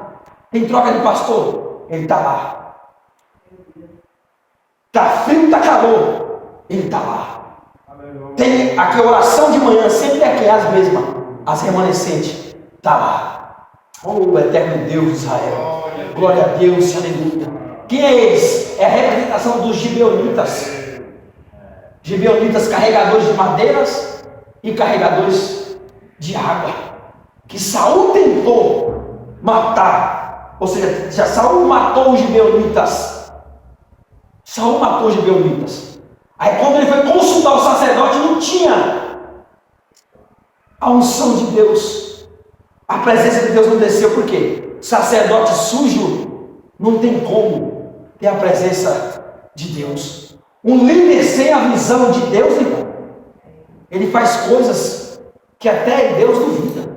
Tem troca de pastor, ele está lá. Está frio, está calor, ele está lá. Tem aqui a oração de manhã, sempre é aqui as mesmas, as remanescentes, está lá. Oh, eterno Deus de Israel, glória a Deus, aleluia. Quem é eles? É a representação dos gibeonitas. Gibeonitas, carregadores de madeiras e carregadores de água, que Saul tentou matar. Ou seja, já Saul matou os gibeonitas. Saul matou os gibeonitas. Aí quando ele foi consultar o sacerdote, não tinha a unção de Deus. A presença de Deus não desceu. Por quê? Sacerdote sujo não tem como ter a presença de Deus. Um líder sem a visão de Deus, irmão, ele faz coisas que até Deus duvida.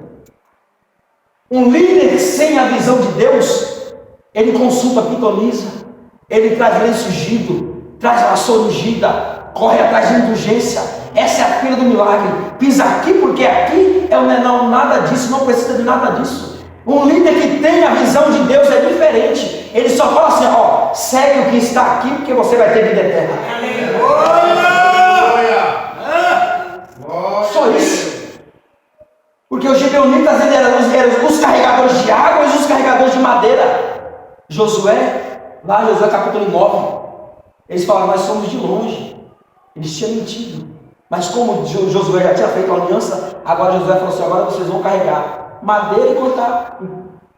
Um líder sem a visão de Deus, ele consulta pitonisa, ele traz lenço ungido, traz vassoura ungida, corre atrás de indulgência. Essa é a fila do milagre. Pisa aqui, porque aqui é não nada disso, não precisa de nada disso. Um líder que tem a visão de Deus é diferente. Ele só fala assim: ó, segue o que está aqui, porque você vai ter vida eterna. Só isso. Porque os gibeonitas eram os carregadores de água e os carregadores de madeira. Josué, lá Josué capítulo 9, eles falaram: nós somos de longe. Eles tinham mentido. Mas como Josué já tinha feito a aliança, agora Josué falou assim: agora vocês vão carregar madeira e cortar,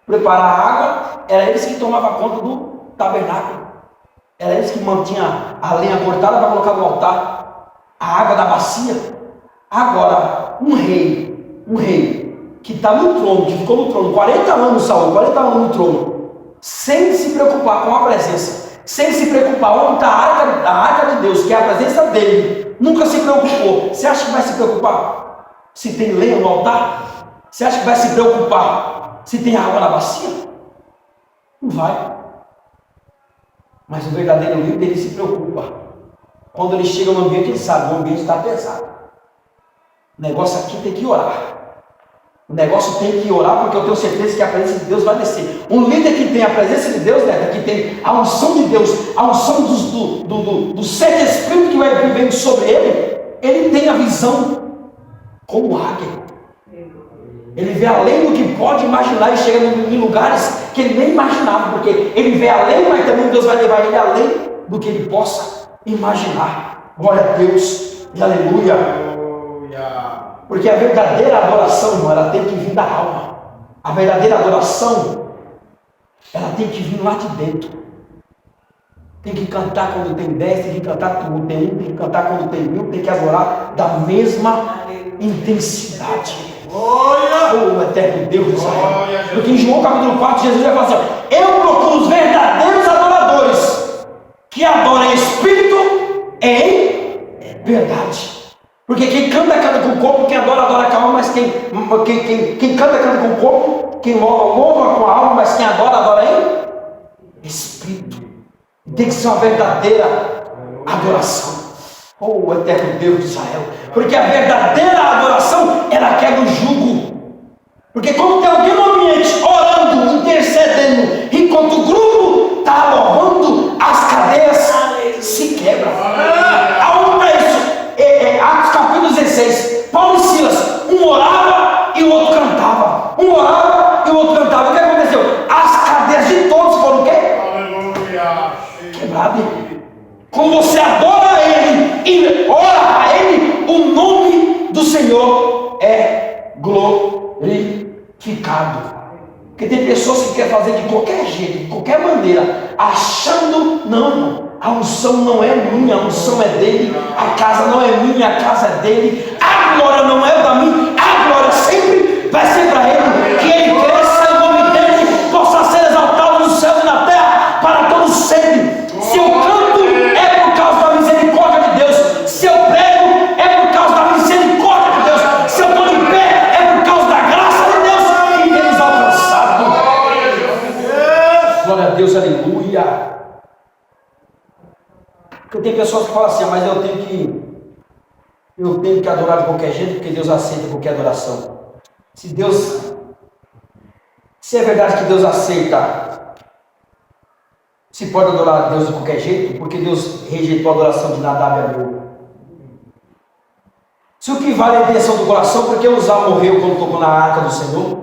preparar a água. Era eles que tomavam conta do tabernáculo. Era eles que mantinham a lenha cortada para colocar no altar, a água da bacia. Agora, um rei que está no trono, que ficou no trono 40 anos, Saul, 40 anos no trono, sem se preocupar com a presença, sem se preocupar onde está a arca de Deus, que é a presença dele, nunca se preocupou. Você acha que vai se preocupar se tem lenha no altar? Você acha que vai se preocupar se tem água na bacia? Não vai. Mas o verdadeiro líder, ele se preocupa. Quando ele chega no ambiente, ele sabe: o ambiente está pesado. O negócio aqui tem que orar. O negócio tem que orar, porque eu tenho certeza que a presença de Deus vai descer. Um líder que tem a presença de Deus, né, que tem a unção de Deus, a unção dos 7 Espíritos que vai vivendo sobre ele tem a visão como águia. Ele vê além do que pode imaginar e chega em lugares que ele nem imaginava, porque ele vê além, mas também Deus vai levar ele além do que ele possa imaginar. Glória a Deus e aleluia. Porque a verdadeira adoração, irmão, ela tem que vir da alma. A verdadeira adoração, ela tem que vir lá de dentro. Tem que cantar quando tem 10, tem que cantar quando tem 1, tem que cantar quando tem 1000, tem que adorar da mesma intensidade. Oh, eterno Deus de Israel. Porque em João capítulo 4, Jesus vai falar assim: eu procuro os verdadeiros adoradores que adoram em espírito e em verdade. Porque quem canta, canta com o corpo, quem adora, adora com a alma, mas quem canta, canta com o corpo, quem louva com a alma, mas quem adora, adora em espírito. Tem que ser uma verdadeira adoração. Oh, eterno Deus de Israel. Porque a verdadeira adoração, ela quebra o jugo. Porque quando tem alguém no ambiente orando, intercedendo, enquanto o grupo está louvando, as cadeias se quebram. Aonde está isso? Atos capítulo 16. Paulo e Silas, um orava e o outro cantava. Um orava e o outro cantava. O que aconteceu? As cadeias de todos foram o quê? Quebradas. Quando você adora a Ele e ora a Ele, o nome do Senhor é glorificado. Porque tem pessoas que querem fazer de qualquer jeito, de qualquer maneira, achando, não, a unção não é minha, a unção é dele, a casa não é minha, a casa é dele, a glória não é para mim, a glória sempre vai ser para ele, que ele cresça, o nome dele possa ser exaltado no céu e na terra, para todos sempre. Se eu canto, é por causa da misericórdia de Deus. Se eu prego, é por causa da misericórdia de Deus. Se eu estou de pé, é por causa da graça de Deus que tem nos alcançado. Glória a Deus, aleluia. Porque tem pessoas que falam assim: mas eu tenho que adorar de qualquer jeito, porque Deus aceita qualquer adoração. Se é verdade que Deus aceita, se pode adorar a Deus de qualquer jeito, porque Deus rejeitou a adoração de Nadab e Abiú. Se o que vale é a intenção do coração, porque Uzá morreu quando tocou na arca do Senhor?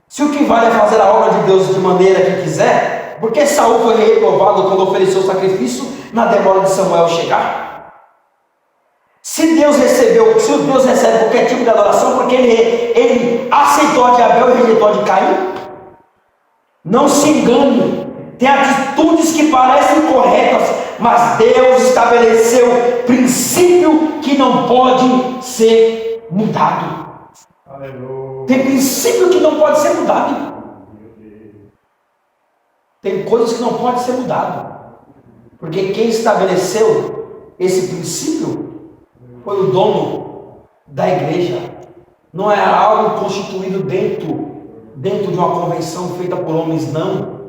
Se o que vale é fazer a obra de Deus de maneira que quiser, porque Saul foi reprovado quando ofereceu o sacrifício na demora de Samuel chegar? Se Deus recebe qualquer tipo de adoração, porque ele aceitou a de Abel e rejeitou a de Caim? Não se engane, tem atitudes que parecem corretas, mas Deus estabeleceu princípio que não pode ser mudado. Aleluia. Tem princípio que não pode ser mudado. Tem coisas que não podem ser mudadas, porque quem estabeleceu esse princípio foi o dono da igreja. Não é algo constituído dentro de uma convenção feita por homens, não.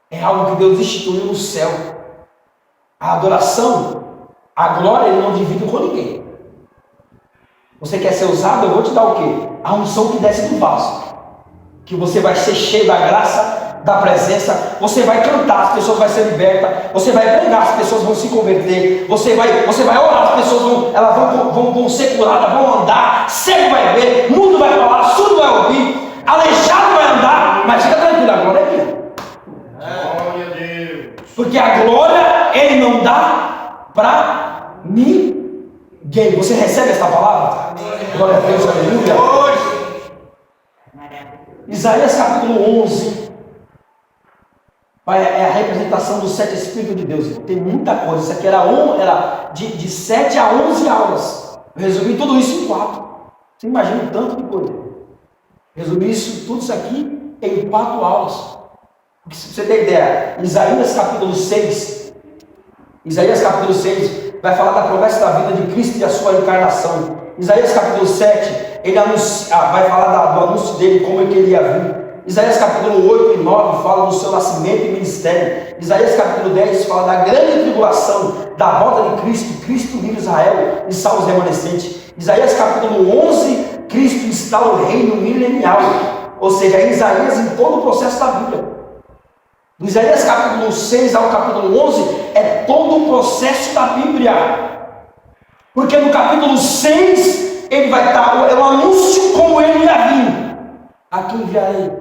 É algo que Deus instituiu no céu. A adoração, a glória, Ele não divide com ninguém. Você quer ser usado? Eu vou te dar o quê? A unção que desce do vaso. Que você vai ser cheio da graça, da presença. Você vai cantar, as pessoas vão ser libertas. Você vai pregar, as pessoas vão se converter. Você vai orar, as pessoas vão ser curadas, vão andar. Cego vai ver, mudo vai falar, surdo vai ouvir. Aleijado vai andar, mas fica tranquilo, a glória é minha. Glória a Deus. Porque a glória Ele não dá para ninguém. Você recebe esta palavra? Glória a Deus, aleluia. Isaías capítulo 11 é a representação dos 7 Espíritos de Deus. Tem muita coisa. Isso aqui era de 7 a 11 aulas. Eu resumi tudo isso em 4. Você imagina o tanto de coisa. Resumir tudo isso aqui em 4 aulas. Porque, se você ter ideia, Isaías capítulo 6 vai falar da promessa da vida de Cristo e a sua encarnação. Isaías capítulo 7, ele vai falar do anúncio dele, como é que ele ia vir. Isaías capítulo 8 e 9 fala do seu nascimento e ministério. Isaías capítulo 10 fala da grande tribulação, da volta de Cristo, Cristo livra Israel e salva os remanescentes. Isaías capítulo 11, Cristo instala o reino milenial. Ou seja, Isaías em todo o processo da Bíblia. Do Isaías capítulo 6 ao capítulo 11 é todo o processo da Bíblia. Porque no capítulo 6 ele vai estar, é um anúncio como ele ia vir. Aqui enviarei,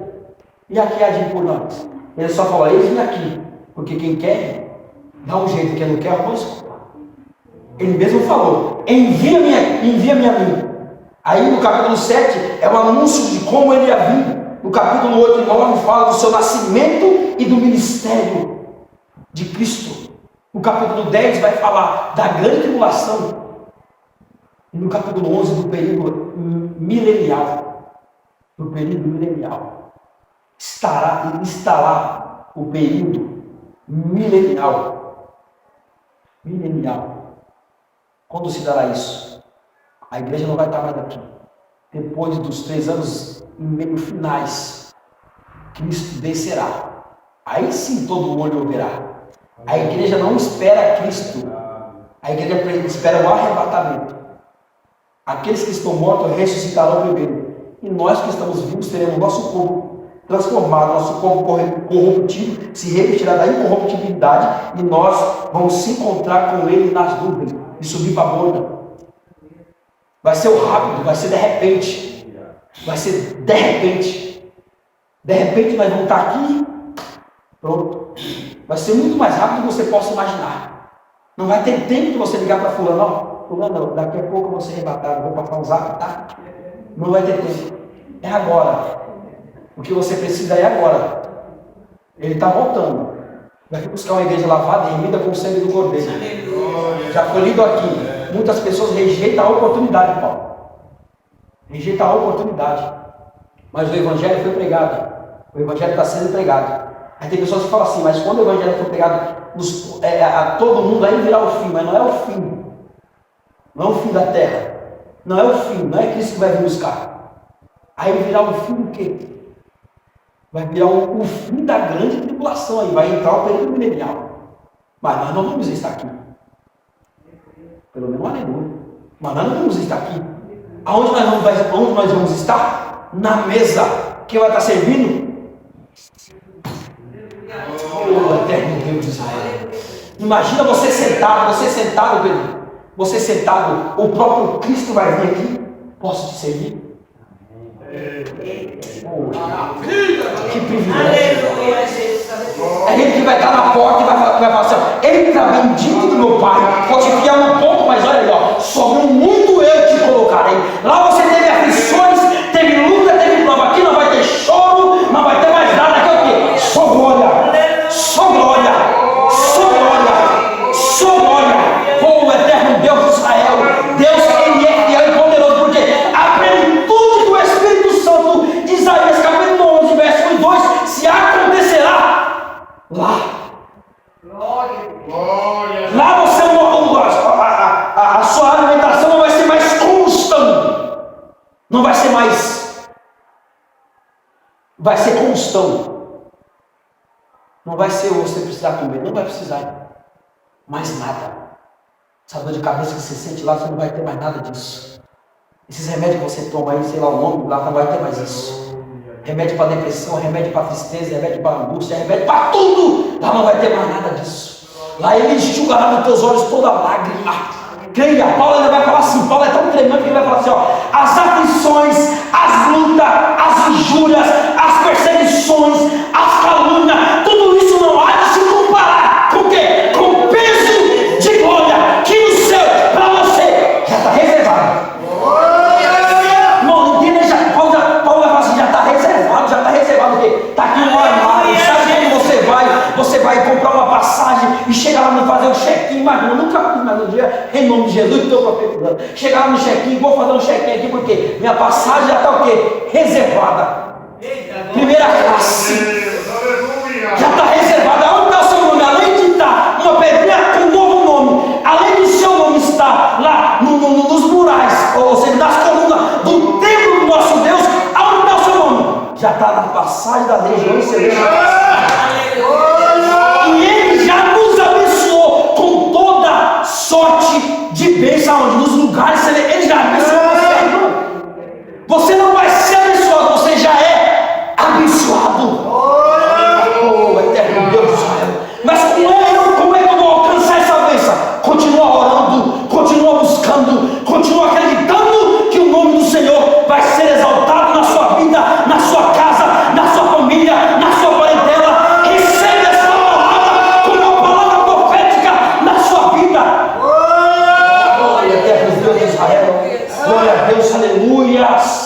e aqui há de ir por nós. Ele só fala: eis-me aqui. Porque quem quer, dá um jeito, quem não quer, pode escutar. Ele mesmo falou: envia-me a mim. Aí no capítulo 7 é o anúncio de como ele ia vir. No capítulo 8 e 9 fala do seu nascimento e do ministério de Cristo. No capítulo 10 vai falar da grande tribulação. E no capítulo 11 do período milenial. Do período milenial. Estará o período milenial. Milenial. Quando se dará isso? A igreja não vai estar mais aqui. Depois dos 3 anos e meio finais, Cristo descerá. Aí sim todo olho o verá. A igreja não espera Cristo. A igreja espera o arrebatamento. Aqueles que estão mortos ressuscitarão primeiro. E nós que estamos vivos teremos nosso corpo transformado, nosso corpo corruptível se revestirá da incorruptibilidade e nós vamos se encontrar com Ele nas nuvens e subir para a borda. Vai ser o rápido, vai ser de repente. Vai ser de repente. De repente nós vamos estar aqui. Pronto. Vai ser muito mais rápido do que você possa imaginar. Não vai ter tempo de você ligar para fulano. Não, fulano, daqui a pouco eu vou ser arrebatado, vou passar um zap, tá? Não vai ter tempo. É agora. O que você precisa é agora. Ele está voltando. Vai buscar uma igreja lavada e remida com o sangue do Cordeiro. Já foi lido aqui. Muitas pessoas rejeitam a oportunidade, Paulo. Rejeitam a oportunidade. Mas o Evangelho foi pregado. O Evangelho está sendo pregado. Aí tem pessoas que falam assim, mas quando o Evangelho for pregado a todo mundo, aí virá o fim. Mas não é o fim. Não é o fim da terra. Não é o fim. Não é Cristo que vai vir buscar. Aí virá o fim do quê? Vai virar o fim da grande tribulação. Aí vai entrar o período milenial. Mas nós não vamos estar aqui. Pelo menos aleluia. Mas nós não vamos estar aqui. Onde nós vamos estar? Na mesa. Quem vai estar servindo? Oh, eterno Deus de Israel. Imagina você sentado, Pedro. Você sentado, o próprio Cristo vai vir aqui. Posso te servir? Oh, que privilégio. É ele que vai estar na porta e vai falar assim: entra, bendito do meu Pai. Pode fiar um pouco, mas olha aí, ó, sobre o mundo eu te colocarei. Lá você teve aflições, teve luta, teve prova. Aqui não vai ter choro, não vai ter mais nada. Aqui é o quê? Só glória, só glória, só glória, só glória. Oh, eterno Deus de Israel, Deus que é fiel e poderoso, porque a plenitude do Espírito Santo de Isaías capítulo 11, verso 1 e 2 se acontecerá lá. Lá você a sua alimentação não vai ser mais constante. Não vai ser mais. Vai ser constante. Não vai ser você precisar comer. Não vai precisar mais nada. Essa dor de cabeça que você sente lá, você não vai ter mais nada disso. Esses remédios que você toma aí, sei lá o nome, lá não vai ter mais isso. Remédio para depressão, remédio para tristeza, remédio para angústia, remédio para tudo. Lá não vai ter mais nada disso. Lá ele enxugará nos teus olhos toda lágrima. Creia, Paulo ainda vai falar assim, Paulo é tão tremendo que ele vai falar assim, ó, as aflições, as lutas, as injúrias, as perseguições, as calúnias, tudo isso não há de se comparar. Com o quê? Com o peso de glória que no céu, para você, já está reservado. Não, entenda, Paulo vai falar assim, já está reservado o quê? Está aqui no armário, sabe quando você vai comprar uma passagem e chega lá e fazer um check-in, mas eu nunca fiz mais um dia, em nome de Jesus, estou profetizando. Chegar lá no check-in, vou fazer um check-in aqui, porque minha passagem já está o quê? Reservada. Primeira classe. Já está reservada. Onde está o seu nome? Além de estar uma pedrinha com um novo nome, além de seu nome estar lá nos murais, ou seja, nas colunas do templo do nosso Deus, aonde está o seu nome? Já está na passagem da região celestial. E Ele já nos abençoou com toda sorte de bênção, onde nos lugares Ele já abençoou você, irmão. Você não vai ser abençoado, você já é abençoado. Oh, eterno Deus de Israel. Mas como é que eu vou alcançar essa bênção? Continua orando, continua buscando, continua acreditando que o nome do Senhor vai ser exaltado na sua vida, na sua casa, na sua família, na sua parentela. Recebe essa palavra como uma palavra profética na sua vida. Glória a Deus, Deus de Israel. Glória a Deus, aleluias.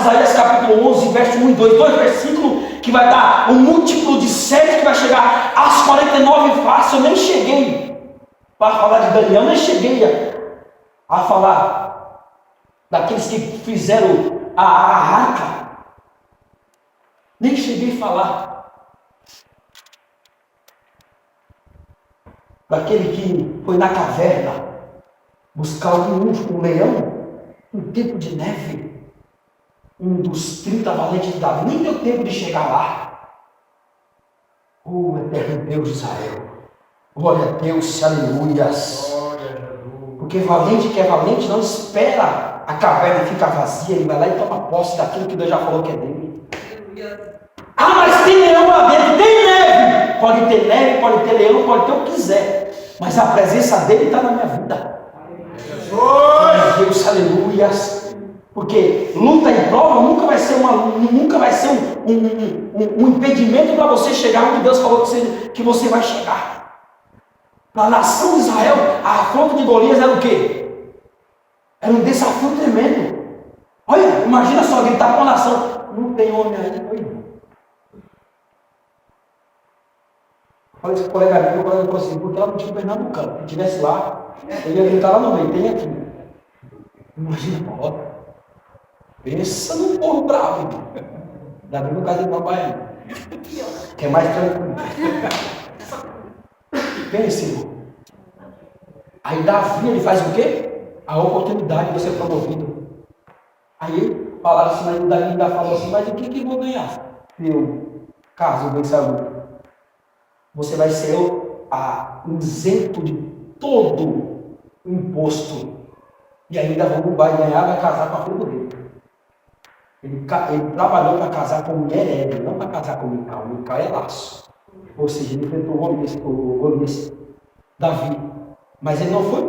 Isaías capítulo 11, verso 1 e 2, dois versículos que vai dar um múltiplo de 7 que vai chegar às 49 faces. Eu nem cheguei para falar de Daniel, nem cheguei a falar daqueles que fizeram a arca. Nem cheguei a falar daquele que foi na caverna buscar um leão, um tempo de neve, um dos 30 valentes de Davi. Nem deu tempo de chegar lá. Oh, eterno Deus de Israel, glória a Deus, aleluias. Porque valente que é valente não espera a caverna ficar vazia, ele vai lá e toma posse daquilo que Deus já falou que é dele. Ah, mas tem leão lá dentro, tem neve. Pode ter neve, pode ter leão, pode ter o que quiser, mas a presença dele está na minha vida. Glória a Deus, aleluias. Porque luta e prova nunca vai ser um impedimento para você chegar onde Deus falou que você vai chegar. Na nação de Israel, a afronta de Golias era o quê? Era um desafio tremendo. Olha, imagina só gritar com a nação: não tem homem aí, oi. Falei isso com o colega meu, o colega falou assim: porque ela não tinha perdido no campo. Se tivesse lá, ele ia gritar lá no meio, tem aqui. Imagina, ó. Pensa num povo bravo, irmão. Ainda bem no caso de papai, que é mais tranquilo. Pense, irmão. Aí Davi, ele faz o quê? A oportunidade de ser promovido. Aí falaram assim, mas Davi ainda falou assim: mas o que eu vou ganhar? Caso vença a luta, você vai ser isento de todo o imposto. E ainda vai ganhar, vai casar com a filha dele. Ele trabalhou para casar com mulher hétero, não para casar com Mical. Mical é laço. Ou seja, ele enfrentou o Golias, Davi. Mas ele não foi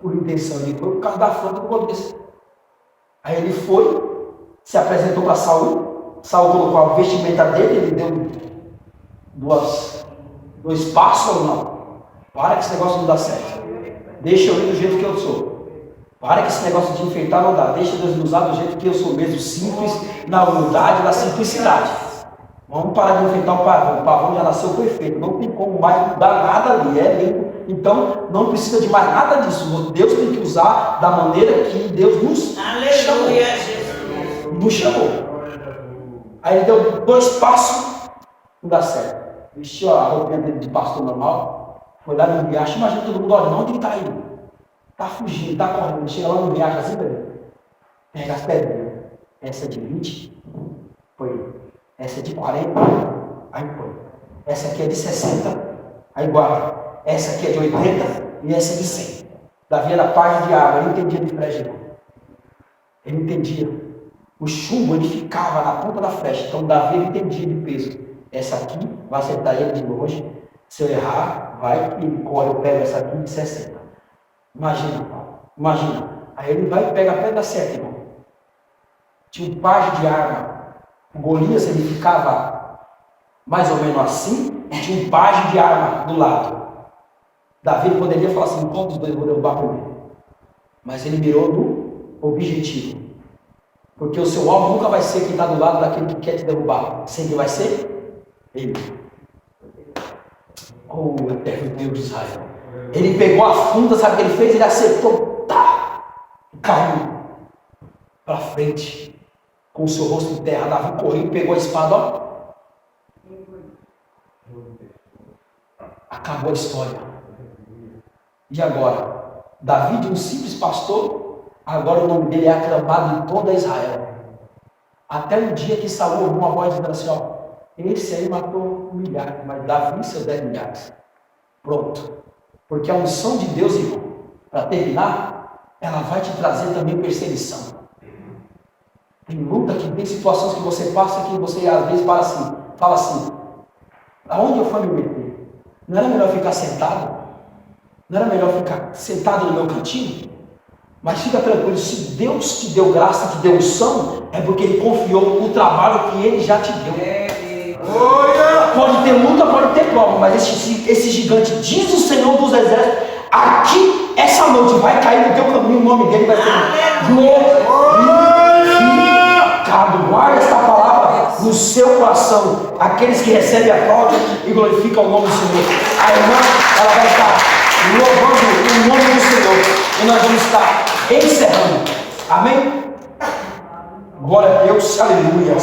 por intenção, ele foi por causa da afronta do Golias. Aí ele foi, se apresentou para Saul. Saul colocou a vestimenta dele, ele deu dois passos ou não. Para que esse negócio não dá certo. Deixa eu ir do jeito que eu sou. Para que esse negócio de enfeitar não dá. Deixa Deus me usar do jeito que eu sou mesmo, simples, na humildade, na simplicidade. Vamos parar de enfeitar o pavão. O pavão já nasceu perfeito. Não tem como mais mudar nada ali. É limpo. Então, não precisa de mais nada disso. Deus tem que usar da maneira que Deus nos chamou. Nos chamou. Aí ele deu 2 passos, não dá certo. Vestiu a roupinha dele de pastor normal. Foi lá no riacho. Imagina todo mundo: olha, onde ele está indo? Está fugindo, está correndo. Chega lá no riacho assim, pega as pedrinhas. Essa é de 20, foi. Essa é de 40, aí põe. Essa aqui é de 60, aí guarda. Essa aqui é de 80 e essa é de 100. Davi era parte de água, ele entendia de flecha, irmão. Ele entendia. O chumbo, ele ficava na ponta da flecha. Então Davi, ele entendia de peso. Essa aqui vai acertar ele de longe. Se eu errar, vai, ele corre, eu pego essa aqui de 60. Imagina, imagina. Aí ele vai e pega a pedra certa, irmão. Tinha um pajem de arma. O Golias, ele ficava mais ou menos assim, e tinha um pajem de arma do lado. Davi poderia falar assim: qual dos dois eu vou derrubar primeiro? Mas ele mirou no objetivo. Porque o seu alvo nunca vai ser quem está do lado daquele que quer te derrubar. Sempre vai ser ele. Oh, eterno Deus de Israel. Ele pegou a funda, sabe o que ele fez? Ele acertou, tá, caiu para frente, com o seu rosto em terra. Davi correu e pegou a espada, ó. Acabou a história. E agora? Davi, de um simples pastor, agora o nome dele é aclamado em toda Israel. Até um dia que Saul ouviu uma voz dizendo assim: ó, esse aí matou milhares, mas Davi seus 10 milhares. Pronto. Porque a unção de Deus, irmão, para terminar, ela vai te trazer também perseguição. Tem luta que tem situações que você passa que você às vezes fala assim: aonde eu fui me meter? Não era melhor ficar sentado? Não era melhor ficar sentado no meu cantinho? Mas fica tranquilo, se Deus te deu graça, te deu unção, é porque Ele confiou no trabalho que Ele já te deu. Pode ter luta, pode ter prova, mas esse gigante, diz o Senhor dos Exércitos, aqui, essa noite, vai cair no teu caminho, o nome dele vai ser glorificado. do seu coração, aqueles que recebem a aplaudem e glorificam o nome do Senhor. A irmã, ela vai estar louvando o nome do Senhor e nós vamos estar encerrando. Amém? Glória a Deus, aleluia.